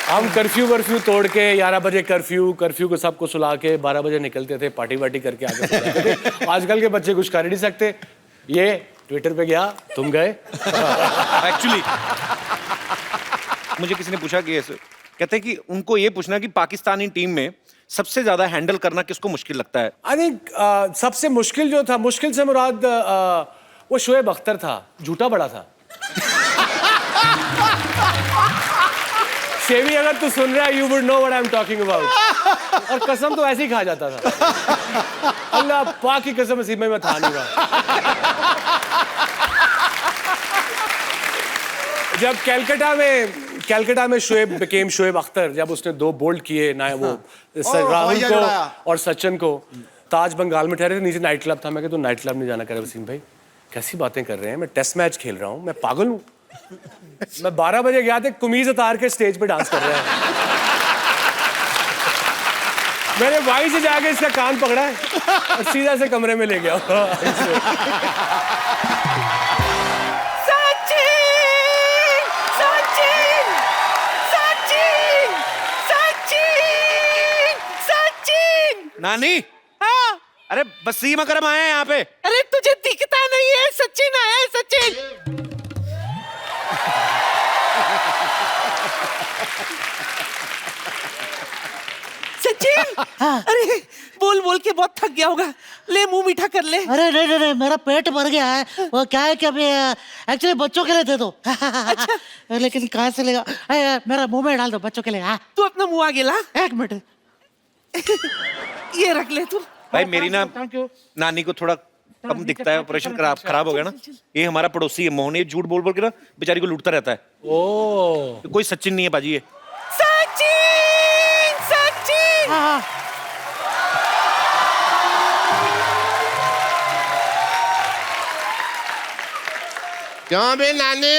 हम कर्फ्यू तोड़ के 11 बजे कर्फ्यू को सबको सुला के 12 बजे निकलते थे, पार्टी वार्टी करके आगे सो जाते थे। आजकल के बच्चे कुछ कर ही नहीं सकते। ये ट्विटर पे गया, तुम गए। एक्चुअली मुझे किसी ने पूछा कि ऐसे कहते हैं कि उनको ये पूछना कि पाकिस्तानी टीम में सबसे ज्यादा हैंडल करना किसको मुश्किल लगता है? आई थिंक सबसे मुश्किल जो था, मुश्किल से मुराद वो शोएब अख्तर था, झूठा बड़ा था। शेवी, अगर तू सुन रहा है, you would know what I am talking about. और कसम तो ऐसे ही खा जाता था। अल्लाह पाक की कसम, नसीब में मैं था नहीं रहा। जब कैलकाटा में शोएब बिकेम शोएब अख्तर, जब उसने 2 बोल्ड किए ना, वो राहुल को और सचिन को, ताज बंगाल में ठहरे थे, नीचे नाइट क्लब था। मैं कहता, तू नाइट क्लब नहीं जाना। कर वसीम भाई कैसी बातें कर रहे हैं, मैं टेस्ट मैच खेल रहा हूँ, मैं पागल हूँ। मैं 12 बजे गया था, कमीज उतार के स्टेज पे डांस कर रहा है। मैंने वहीं से जाके इसका कान पकड़ा है और सीधा से कमरे में ले गया। नानी, हाँ? अरे वसीम अकरम आए हैं यहाँ पे। अरे तुझे दिखता नहीं है, सचिन आया है, सचिन। सचिन, हाँ? अरे बोल बोल के बहुत थक गया होगा, ले मुंह मीठा कर ले। अरे नहीं, मेरा पेट भर गया है। वो क्या है कि अभी एक्चुअली बच्चों के लिए थे तो। अच्छा। लेकिन कहाँ से लेगा, मेरा मुंह में डाल दो बच्चों के लिए। हाँ, तू अपना मुंह आगे ला। 1 मिनट। ये रख ले तू। भाई मेरी ना नानी को थोड़ा कम दिखता है, ऑपरेशन खराब हो गया ना। ये हमारा पड़ोसी है मोहन, ये झूठ बोल बोल के ना बेचारी को लूटता रहता है। तो कोई सचिन नहीं है बाजी ये। सचिन, सचिन। हाँ। क्यों भी नानी,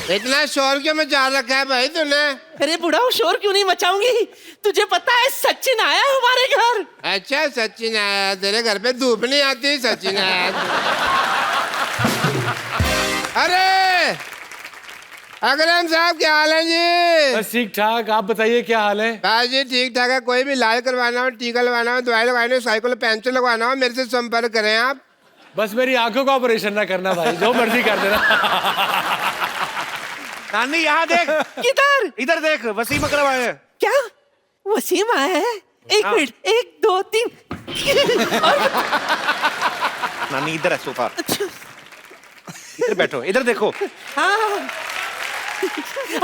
इतना शोर क्यों मचा रखा है भाई तूने? अरे बुढ़ा, शोर क्यों नहीं मचाऊंगी? तुझे पता है सचिन आया हमारे घर। अच्छा, सचिन आया तेरे घर पे? धूप नहीं आती, सचिन आया। अरे अकरम साहब, क्या हाल है जी? बस ठीक ठाक, आप बताइए क्या हाल है? बस जी ठीक ठाक है। कोई भी इलाज करवाना हो, टीका लगवाना हो, दवाई लगवानी हो, साइकिल पंचर लगवाना हो, मेरे से संपर्क करें आप। बस मेरी आंखों का ऑपरेशन ना करना भाई, जो मर्जी कर देना। नानी यहाँ देख। किधर? इधर देख, वसीम अकरम आए हैं। क्या वसीम आया है? 1 मिनट, 1 2 3। नानी इधर है सोफा। इधर बैठो, इधर देखो। हाँ,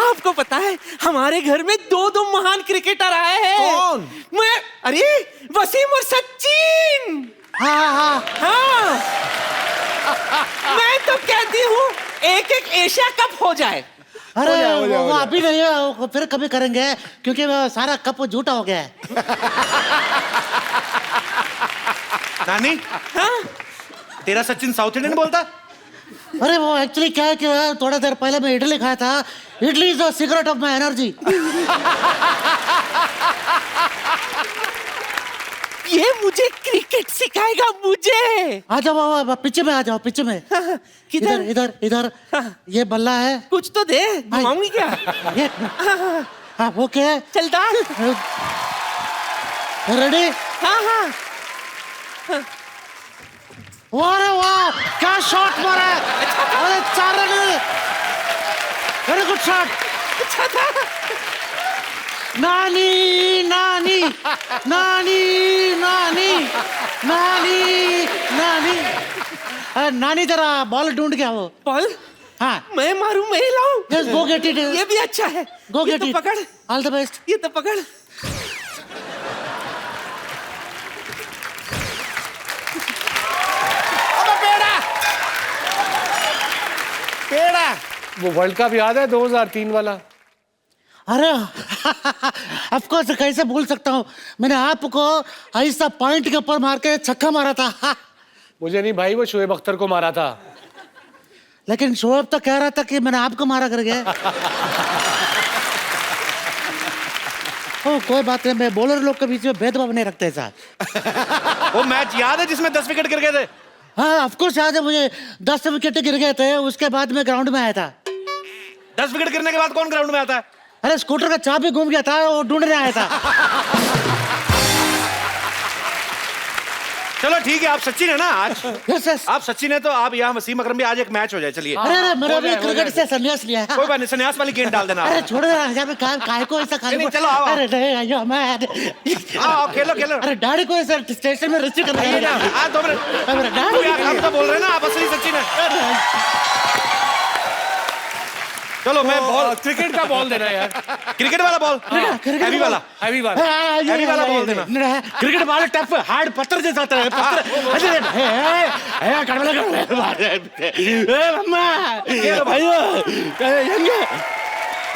आपको पता है हमारे घर में 2 महान क्रिकेटर आए हैं। कौन? अरे वसीम और सचिन। हाँ। मैं तो कहती हूँ एक एशिया कप हो जाए। अरे वो अभी नहीं है, वो फिर कभी करेंगे, क्योंकि सारा कप झूठा हो गया है। नानी, हाँ? तेरा सचिन साउथ इंडियन बोलता? अरे वो एक्चुअली क्या है कि थोड़ा देर पहले मैं इडली खाया था. Idli is the secret of my energy. ये मुझे क्रिकेट सिखाएगा मुझे. आ जाओ पीछे में, आ जाओ पीछे में. किधर? इधर इधर. ये बल्ला है. कुछ तो दे, घुमाऊंगी क्या? हाँ वो क्या है? चल डाल. रेडी? हाँ हाँ. अरे वाह, क्या शॉट मारा है. अरे 4 रन. Very good shot. अच्छा था. नानी नानी नानी नानी नानी नानी. अरे नानी जरा बॉल ढूंढ के आओ. बॉल? हाँ. मैं मारूं, मैं लाऊं? Just go get it. ये भी अच्छा है. Go ये get तो it. पकड़. All the best. ये तो पकड़. पेड़ा. वो वर्ल्ड कप याद है 2003 वाला? अरे ऑफ कोर्स, कैसे भूल सकता हूँ. मैंने आपको ऐसा पॉइंट के ऊपर मार के छक्का मारा था. मुझे नहीं भाई, वो शोएब अख्तर को मारा था. लेकिन शोएब तो कह रहा था कि मैंने आपको मारा करके. ओ कोई बात नहीं, मैं बॉलर लोग के बीच में भेदभाव नहीं रखते साहब. वो मैच याद है जिसमें 10 विकेट गिर गए थे? हाँ ऑफ कोर्स याद है मुझे. 10 विकेट गिर गए थे, उसके बाद मैं ग्राउंड में आया था. 10 विकेट गिरने के बाद कौन ग्राउंड में आता है? अरे स्कूटर का चाबी घूम गया था, वो ढूंढने आया था. चलो ठीक है, आप सचिन है ना आज? Yes yes. आप सचिन है तो आप यहाँ वसीम अकरम भी, आज एक मैच हो जाए. चलिए. अरे मेरा भी क्रिकेट से संन्यास लिया है. कोई बात नहीं, संन्यास वाली गेंद डाल देना. अरे छोड़ दे यार, काय को ऐसा खाली. नहीं, चलो आओ. अरे नहीं आयो मैं. आओ खेलो खेलो. अरे डैडी को ऐसा स्टेशन में रिसीव करना है. हाँ 2 मिनट. अरे डैडी आप तो बोल रहे हैं ना आप असली सचिन है. चलो मैं बॉल, क्रिकेट का बॉल देना यार. क्रिकेट वाला बॉल, हैवी वाला, हैवी वाला. हैवी वाला बॉल देना. क्रिकेट बॉल टफ हार्ड पत्थर जैसा होता है.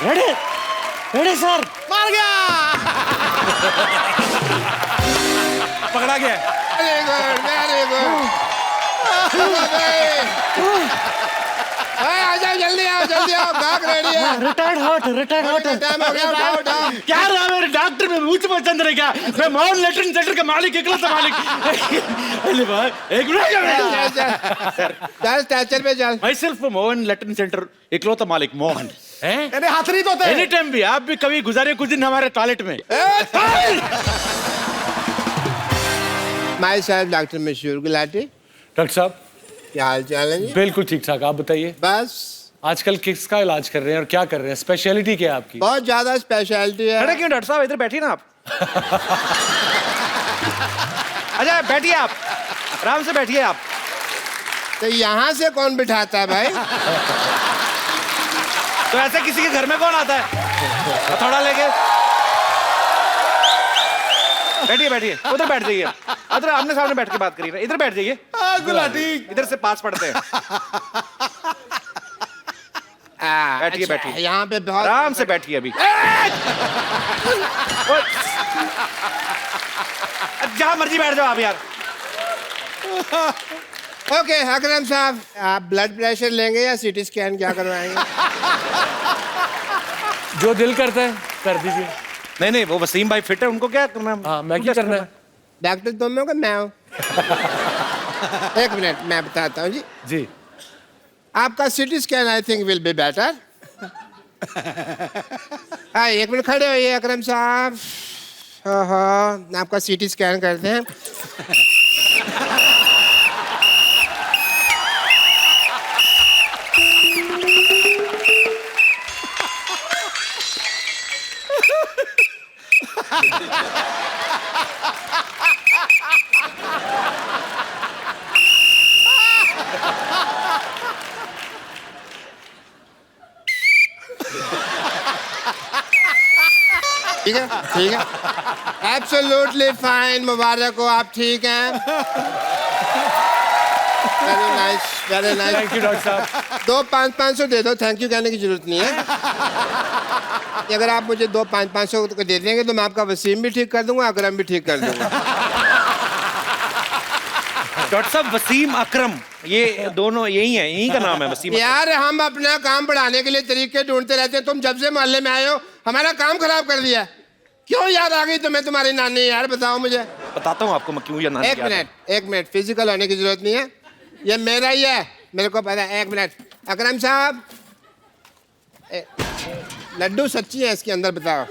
Ready ready sir. मार गया. पकड़ा गया. Very good, very good. आ जाओ, जल्दी आओ, जल्दी आओ. भाग रेडी है. Retired hurt, retired hurt. Time हो गया. उठाओ, उठाओ. क्या रहा मेरे डॉक्टर में मुझ पसंद रहे क्या? मैं मोहन लेटरिन सेंटर का मालिक, इकलौता मालिक. अरे भाई एक मिनट. चल स्ट्रेचर पे चल. मैं सिर्फ मोहन लेटरिन सेंटर इकलौता मालिक मोहन. अरे हाथ नहीं धोते. एनी टाइम भी, आप भी कभी गुजारे कुछ दिन हमारे टॉयलेट में. माई साहब डॉक्टर मशहूर गुलाटी. डॉक्टर साहब क्या हाल चाल है जी? बिल्कुल ठीक ठाक, आप बताइए. बस आजकल किसका इलाज कर रहे हैं और क्या कर रहे हैं? स्पेशलिटी क्या है आपकी? बहुत ज्यादा स्पेशलिटी है. अरे क्यों डॉक्टर साहब, इधर बैठिए ना आप. अच्छा बैठिए आप, आराम से बैठिए आप. तो यहाँ से कौन बिठाता है भाई? तो ऐसे किसी के घर में कौन आता है थोड़ा लेके? बैठिए बैठिए, उधर बैठ जाइए. उधर आमने सामने बैठ के बात करिए. इधर बैठ जाइए. गुलाटी इधर से पास पड़ते हैं. बैठिए बैठिए. यहाँ पे बहुत आराम से बैठिए. अभी जहाँ मर्जी बैठ जाओ आप यार. ओके अकरम साहब, आप ब्लड प्रेशर लेंगे या सीटी स्कैन क्या करवाएंगे? जो दिल करता है कर दीजिए. नहीं नहीं, वो वसीम भाई फिट है, उनको क्या करना? हाँ मैं क्या करना है? डॉक्टर तुम हो कि मैं हूँ? एक मिनट मैं बताता हूँ जी. जी आपका CT scan I think will be better. हाँ 1 मिनट खड़े होइए अकरम साहब. हाँ आपका सीटी स्कैन करते हैं. ठीक है ठीक है. Absolutely fine. मुबारक हो, आप ठीक हैं. Very nice, very nice. Thank you doctor साहब. 2 500 दे दो. थैंक यू कहने की जरूरत नहीं है. अगर आप मुझे 2 500 दे देंगे तो मैं आपका वसीम भी ठीक कर दूंगा, अकरम भी ठीक कर दूंगा. डॉक्टर साहब वसीम अकरम, ये दोनों यही है, यही का नाम है वसीम। यार हम अपना काम बढ़ाने के लिए तरीके ढूंढते रहते हैं, तुम जब से मोहल्ले में आए हो हमारा काम खराब कर दिया। क्यों याद आ गई तुम्हें तुम्हारी नानी? यार बताओ मुझे। बताता हूँ आपको मैं क्यों याद। एक मिनट, फिजिकल होने की जरूरत नहीं है, ये मेरा ही है, मेरे को पता है। 1 मिनट, अकरम साहब, लड्डू सच्ची है इसके अंदर, बताओ।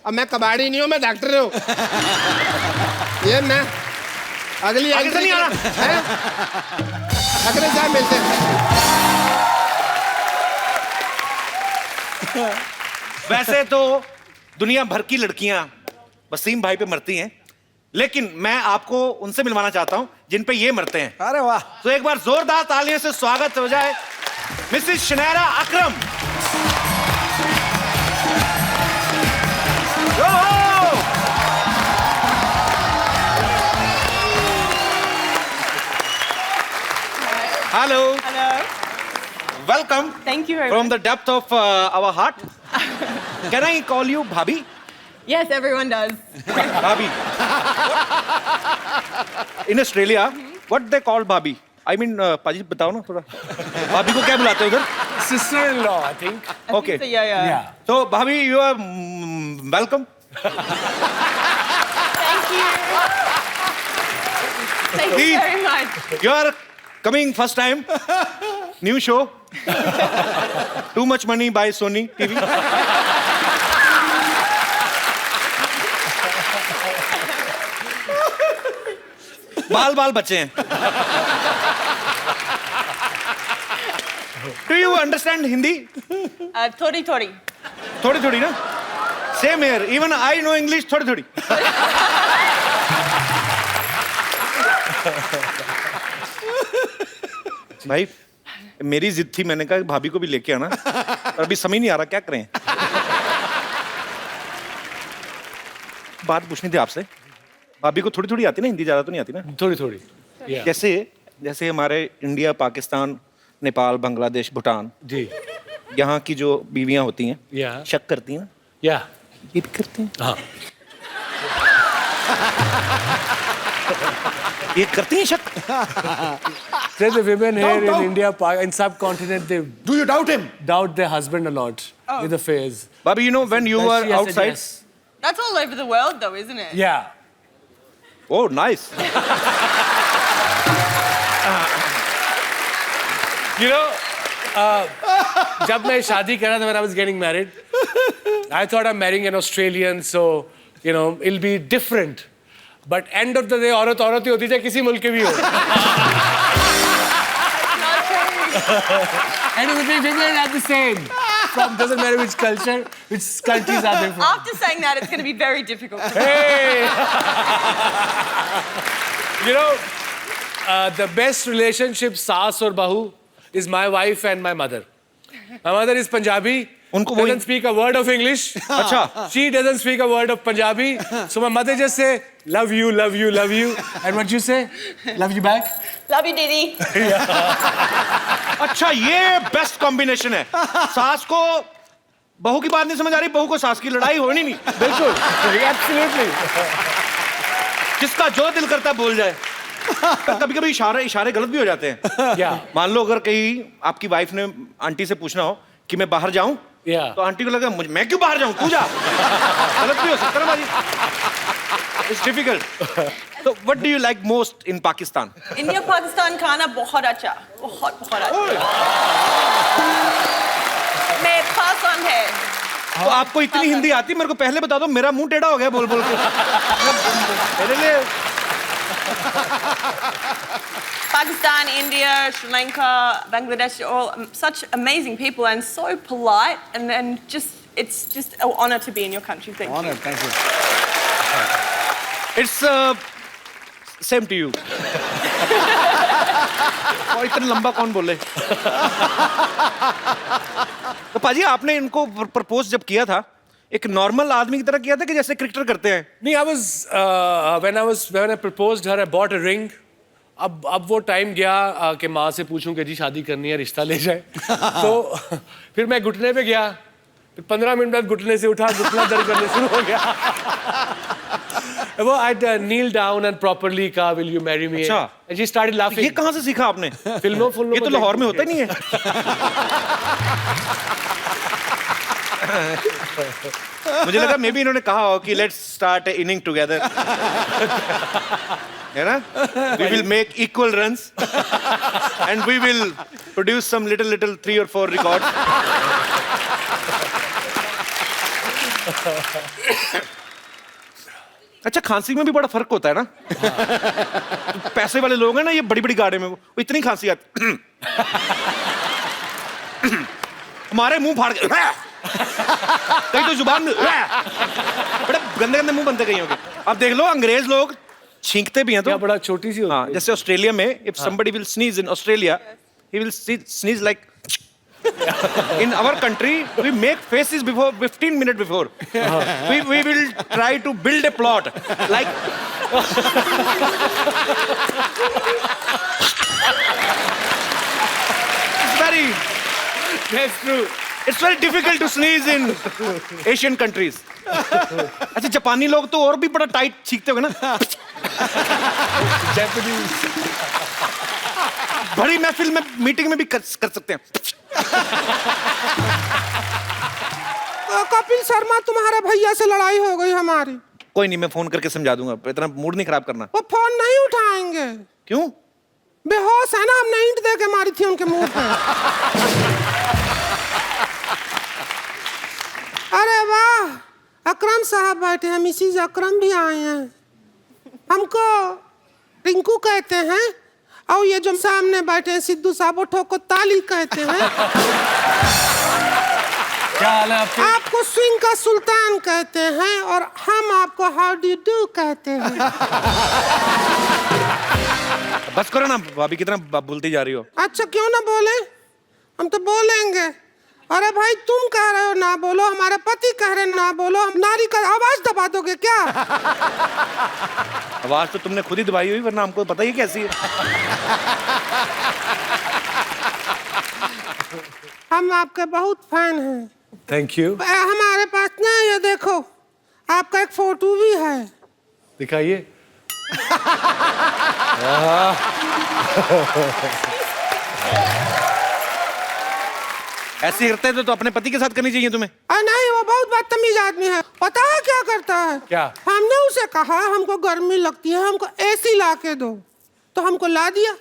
अब मैं कबाड़ी नहीं हूँ, मैं डॉक्टर हूँ। ये मैं अगली आगे से नहीं आना। अकरम साहब मिलते हैं। वैसे तो दुनिया भर की लड़कियां वसीम भाई पे मरती हैं, लेकिन मैं आपको उनसे मिलवाना चाहता हूं जिन पे ये मरते हैं। अरे वाह। तो एक बार जोरदार तालियों से स्वागत हो जाए Mrs शनैरा Akram. Hello. Hello. Welcome. Thank you very From much. the depth of our heart. Can I call you Bhabhi? Yes, everyone does. Bhabhi. In Australia, what they call Bhabhi? I mean, पाजी बताओ ना थोड़ा। भाभी को क्या बुलाते हो उधर? Sister-in-law, I think. Okay. So, yeah. So Bhabhi, you are welcome. Thank you. Thank you very much. You are coming first time. New show. Too much money by Sony TV. बाल बच्चे हैं। Do you understand Hindi? Thodi. थोड़ी ना? Same here. Even I know English थोड़ी। भाई मेरी जिद थी, मैंने कहा भाभी को भी लेके आना, पर अभी समझ नहीं आ रहा क्या करें। बात पूछनी थी आपसे, भाभी को थोड़ी आती ना हिंदी, ज्यादा तो नहीं आती ना? थोड़ी। जैसे हमारे इंडिया, पाकिस्तान, नेपाल, बांग्लादेश, भूटान जी, यहाँ की जो बीवियां होती हैं शक करती हैं, या ये भी करते हैं। हाँ। ये करती हैं शक। The women here in India, in subcontinent, they Do you doubt him? doubt their husband a lot with affairs. Bhabhi, you know when you But were she has said outside? yes. That's all over the world, though, isn't it? Yeah. Oh, nice. You know, जब मैं शादी कर रहा था, when I was getting married, I thought I'm marrying an Australian, so you know it'll be different. But end of the day, औरत ही होती है, किसी मुल्क के भी हो। End of the day, women are the same. From doesn't matter which culture, which countries are they from. After saying that, it's going to be very difficult. Hey! You know, the best relationship, saas or bahu, is my wife and my mother. My mother is Punjabi. उनको doesn't speak a word of English. अच्छा. She doesn't speak a word of Punjabi. So my mother just say, love you. And what you say? Love you back? Love you, Didi. अच्छा, ये best combination है। सास को बहू की बात नहीं समझ आ रही, बहू को सास की लड़ाई होनी नहीं। बिल्कुल, absolutely. जिसका जो दिल करता है बोल जाए। कभी इशारे गलत भी हो जाते हैं। मान लो अगर कहीं आपकी वाइफ ने आंटी से पूछना हो कि मैं बाहर जाऊं, तो आंटी को लगा मैं क्यों बाहर जाऊं, तू जा। गलत भी हो सकता है बाजी। It's difficult. So what do you like most in Pakistan? India, Pakistan खाना बहुत अच्छा, बहुत अच्छा। मैं पसंद है। तो आपको इतनी हिंदी आती, मेरे को पहले बता दो, मेरा मुंह टेढ़ा हो गया बोल के। मेरे लिए Pakistan, India, Sri Lanka, Bangladesh, all such amazing people and so polite, and it's just an honor to be in your country. Thank you. Thank you. It's same to you. और इतना लंबा कौन बोले? तो पाजी आपने इनको प्रपोज जब किया था, एक नॉर्मल आदमी की तरह किया था कि जैसे क्रिकेटर करते हैं? नहीं, when I proposed her, I bought a ring. अब वो टाइम गया कि माँ से पूछूं कि जी शादी करनी है, रिश्ता ले जाए। तो फिर मैं घुटने पे गया, फिर 15 मिनट बाद घुटने से उठा, घुटना दर्द करने शुरू हो गया। वो I kneel down and properly कहा will you marry me? अच्छा। And she started laughing. ये कहाँ से सीखा आपने? फिल्मों ये तो लाहौर में होता ही नहीं है। मुझे लगा मे बी इन्होंने कहा हो कि लेट्स स्टार्ट इनिंग टुगेदर, है ना? We will make equal runs and we will produce some little 3 or 4 records. अच्छा, खांसी में भी बड़ा फर्क होता है ना? पैसे वाले लोग हैं ना, ये बड़ी बड़ी गाड़ी में वो इतनी खांसी आती, हमारे मुंह फाड़ के कहीं तो जुबान में बड़े गंदे गंदे मुंह बनते कहीं होंगे। अब देख लो, अंग्रेज लोग छींकते भी हैं तो बड़ा छोटी सी होती है। जैसे ऑस्ट्रेलिया में if somebody will sneeze in Australia, he will sneeze like in our country we make faces before 15 minutes before. We will try to build a plot like that's true. It's very difficult to sneeze in Asian countries. अच्छा, जापानी लोग तो और भी बड़ा tight छींकते होंगे ना? बड़ी महफिल में, मीटिंग में भी कर सकते हैं। कपिल शर्मा, तुम्हारे भैया से लड़ाई हो गई हमारी। कोई नहीं, मैं फोन करके समझा दूंगा, इतना मूड नहीं खराब करना। वो फोन नहीं उठाएंगे। क्यों? बेहोश है ना, हमने ईंट दे के मारी थी उनके मुंह पे। अरे वाह, अकरम साहब बैठे हैं, मिसिज अकरम भी आए हैं। हमको रिंकू कहते हैं और ये जो सामने बैठे हैं सिद्धू साहब, वो ठोको ताली कहते हैं। क्या हाल है आपके? आपको स्विंग का सुल्तान कहते हैं और हम आपको हाउ डू डू कहते हैं। बस करो ना भाभी, कितना बोलती जा रही हो। अच्छा, क्यों ना बोले, हम तो बोलेंगे। अरे भाई, तुम कह रहे हो ना बोलो, हमारे पति कह रहे ना बोलो, हम नारी का आवाज दबा दोगे क्या? आवाज तो तुमने खुद ही दबाई हुई, वरना हमको पता ही कैसी है। हम आपके बहुत फैन हैं। Thank you. हमारे पास ना, ये देखो, आपका एक फोटो भी है। दिखाइए। ऐसी करते हैं तो अपने पति के साथ करनी चाहिए तुम्हें। नहीं, वो बहुत बदतमीज आदमी है। पता है क्या करता है? क्या? हमने उसे कहा हमको गर्मी लगती है, हमको एसी ला के दो, तो हमको ला दिया।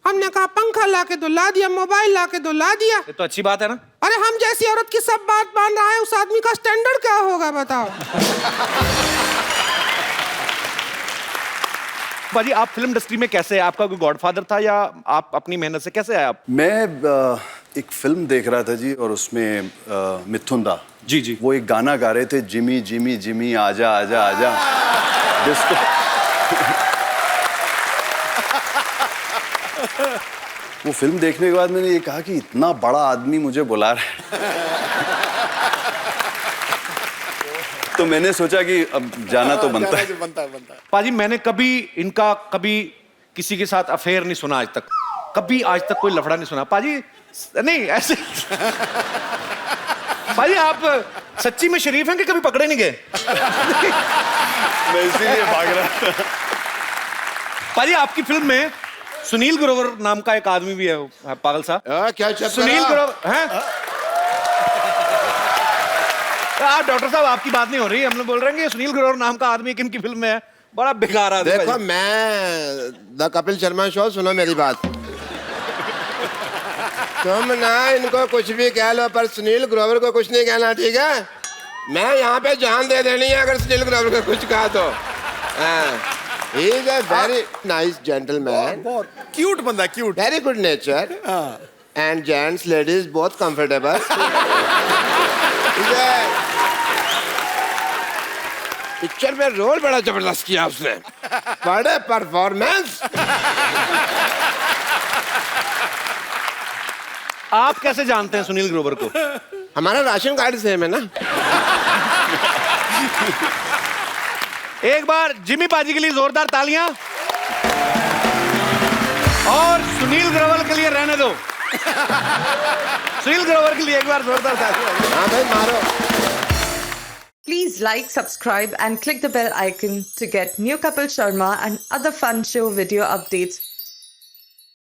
हमने कहा पंखा ला के दो, ला दिया। मोबाइल ला के दो, ला दिया। ये तो अच्छी बात है ना। अरे, हम जैसी औरत की सब बात मान रहा है, उस आदमी का स्टैंडर्ड क्या होगा बताओ। भाजी, आप फिल्म इंडस्ट्री में कैसे? आपका कोई गॉडफादर था या आप अपनी मेहनत से कैसे आए आप? मैं एक फिल्म देख रहा था जी, और उसमें मिथुन दा जी वो एक गाना गा रहे थे, जिमी जिमी जिमी आजा आजा आजा, जिसको वो फिल्म देखने के बाद मैंने ये कहा कि इतना बड़ा आदमी मुझे बुला रहा है। तो मैंने सोचा कि अब जाना तो बनता है। पाजी, मैंने इनका कभी किसी के साथ अफेयर नहीं सुना आज तक, कभी आज तक कोई लफड़ा नहीं सुना पाजी। नहीं ऐसे पाजी, आप सच्ची में शरीफ हैं कि कभी पकड़े नहीं गए? मैं इसीलिए भाग रहा। पाजी, आपकी फिल्म में सुनील ग्रोवर नाम का एक आदमी भी है, पागल साहब। क्या सुनील ग्रोवर हैं? आप डॉक्टर साहब, आपकी बात नहीं हो रही, हम लोग बोल रहे हैं कि सुनील ग्रोवर नाम का आदमी किन की फिल्म में है, बड़ा बेकार आदमी। देखो, मैं द कपिल शर्मा शो, सुनो मेरी बात। तुम ना इनको कुछ भी कह लो, पर सुनील ग्रोवर को कुछ नहीं कहना, ठीक है? मैं यहाँ पे जान दे देनी है अगर सुनील ग्रोवर को कुछ कहा तो। He is a very nice gentleman. बहुत क्यूट बंदा, cute, very good nature, and gents, ladies, both comfortable. Picture में रोल बड़ा जबरदस्त किया उसने, बड़े परफॉर्मेंस। आप कैसे जानते हैं सुनील ग्रोवर को? हमारा राशन कार्ड सेम है ना। एक बार जिमी पाजी के लिए जोरदार तालियां, और सुनील ग्रोवर के लिए रहने दो। सुनील ग्रोवर के लिए एक बार जोरदार तालियां। हाँ भाई, मारो। Please like, subscribe and click the bell icon to get new Kapil Sharma and other fun show video updates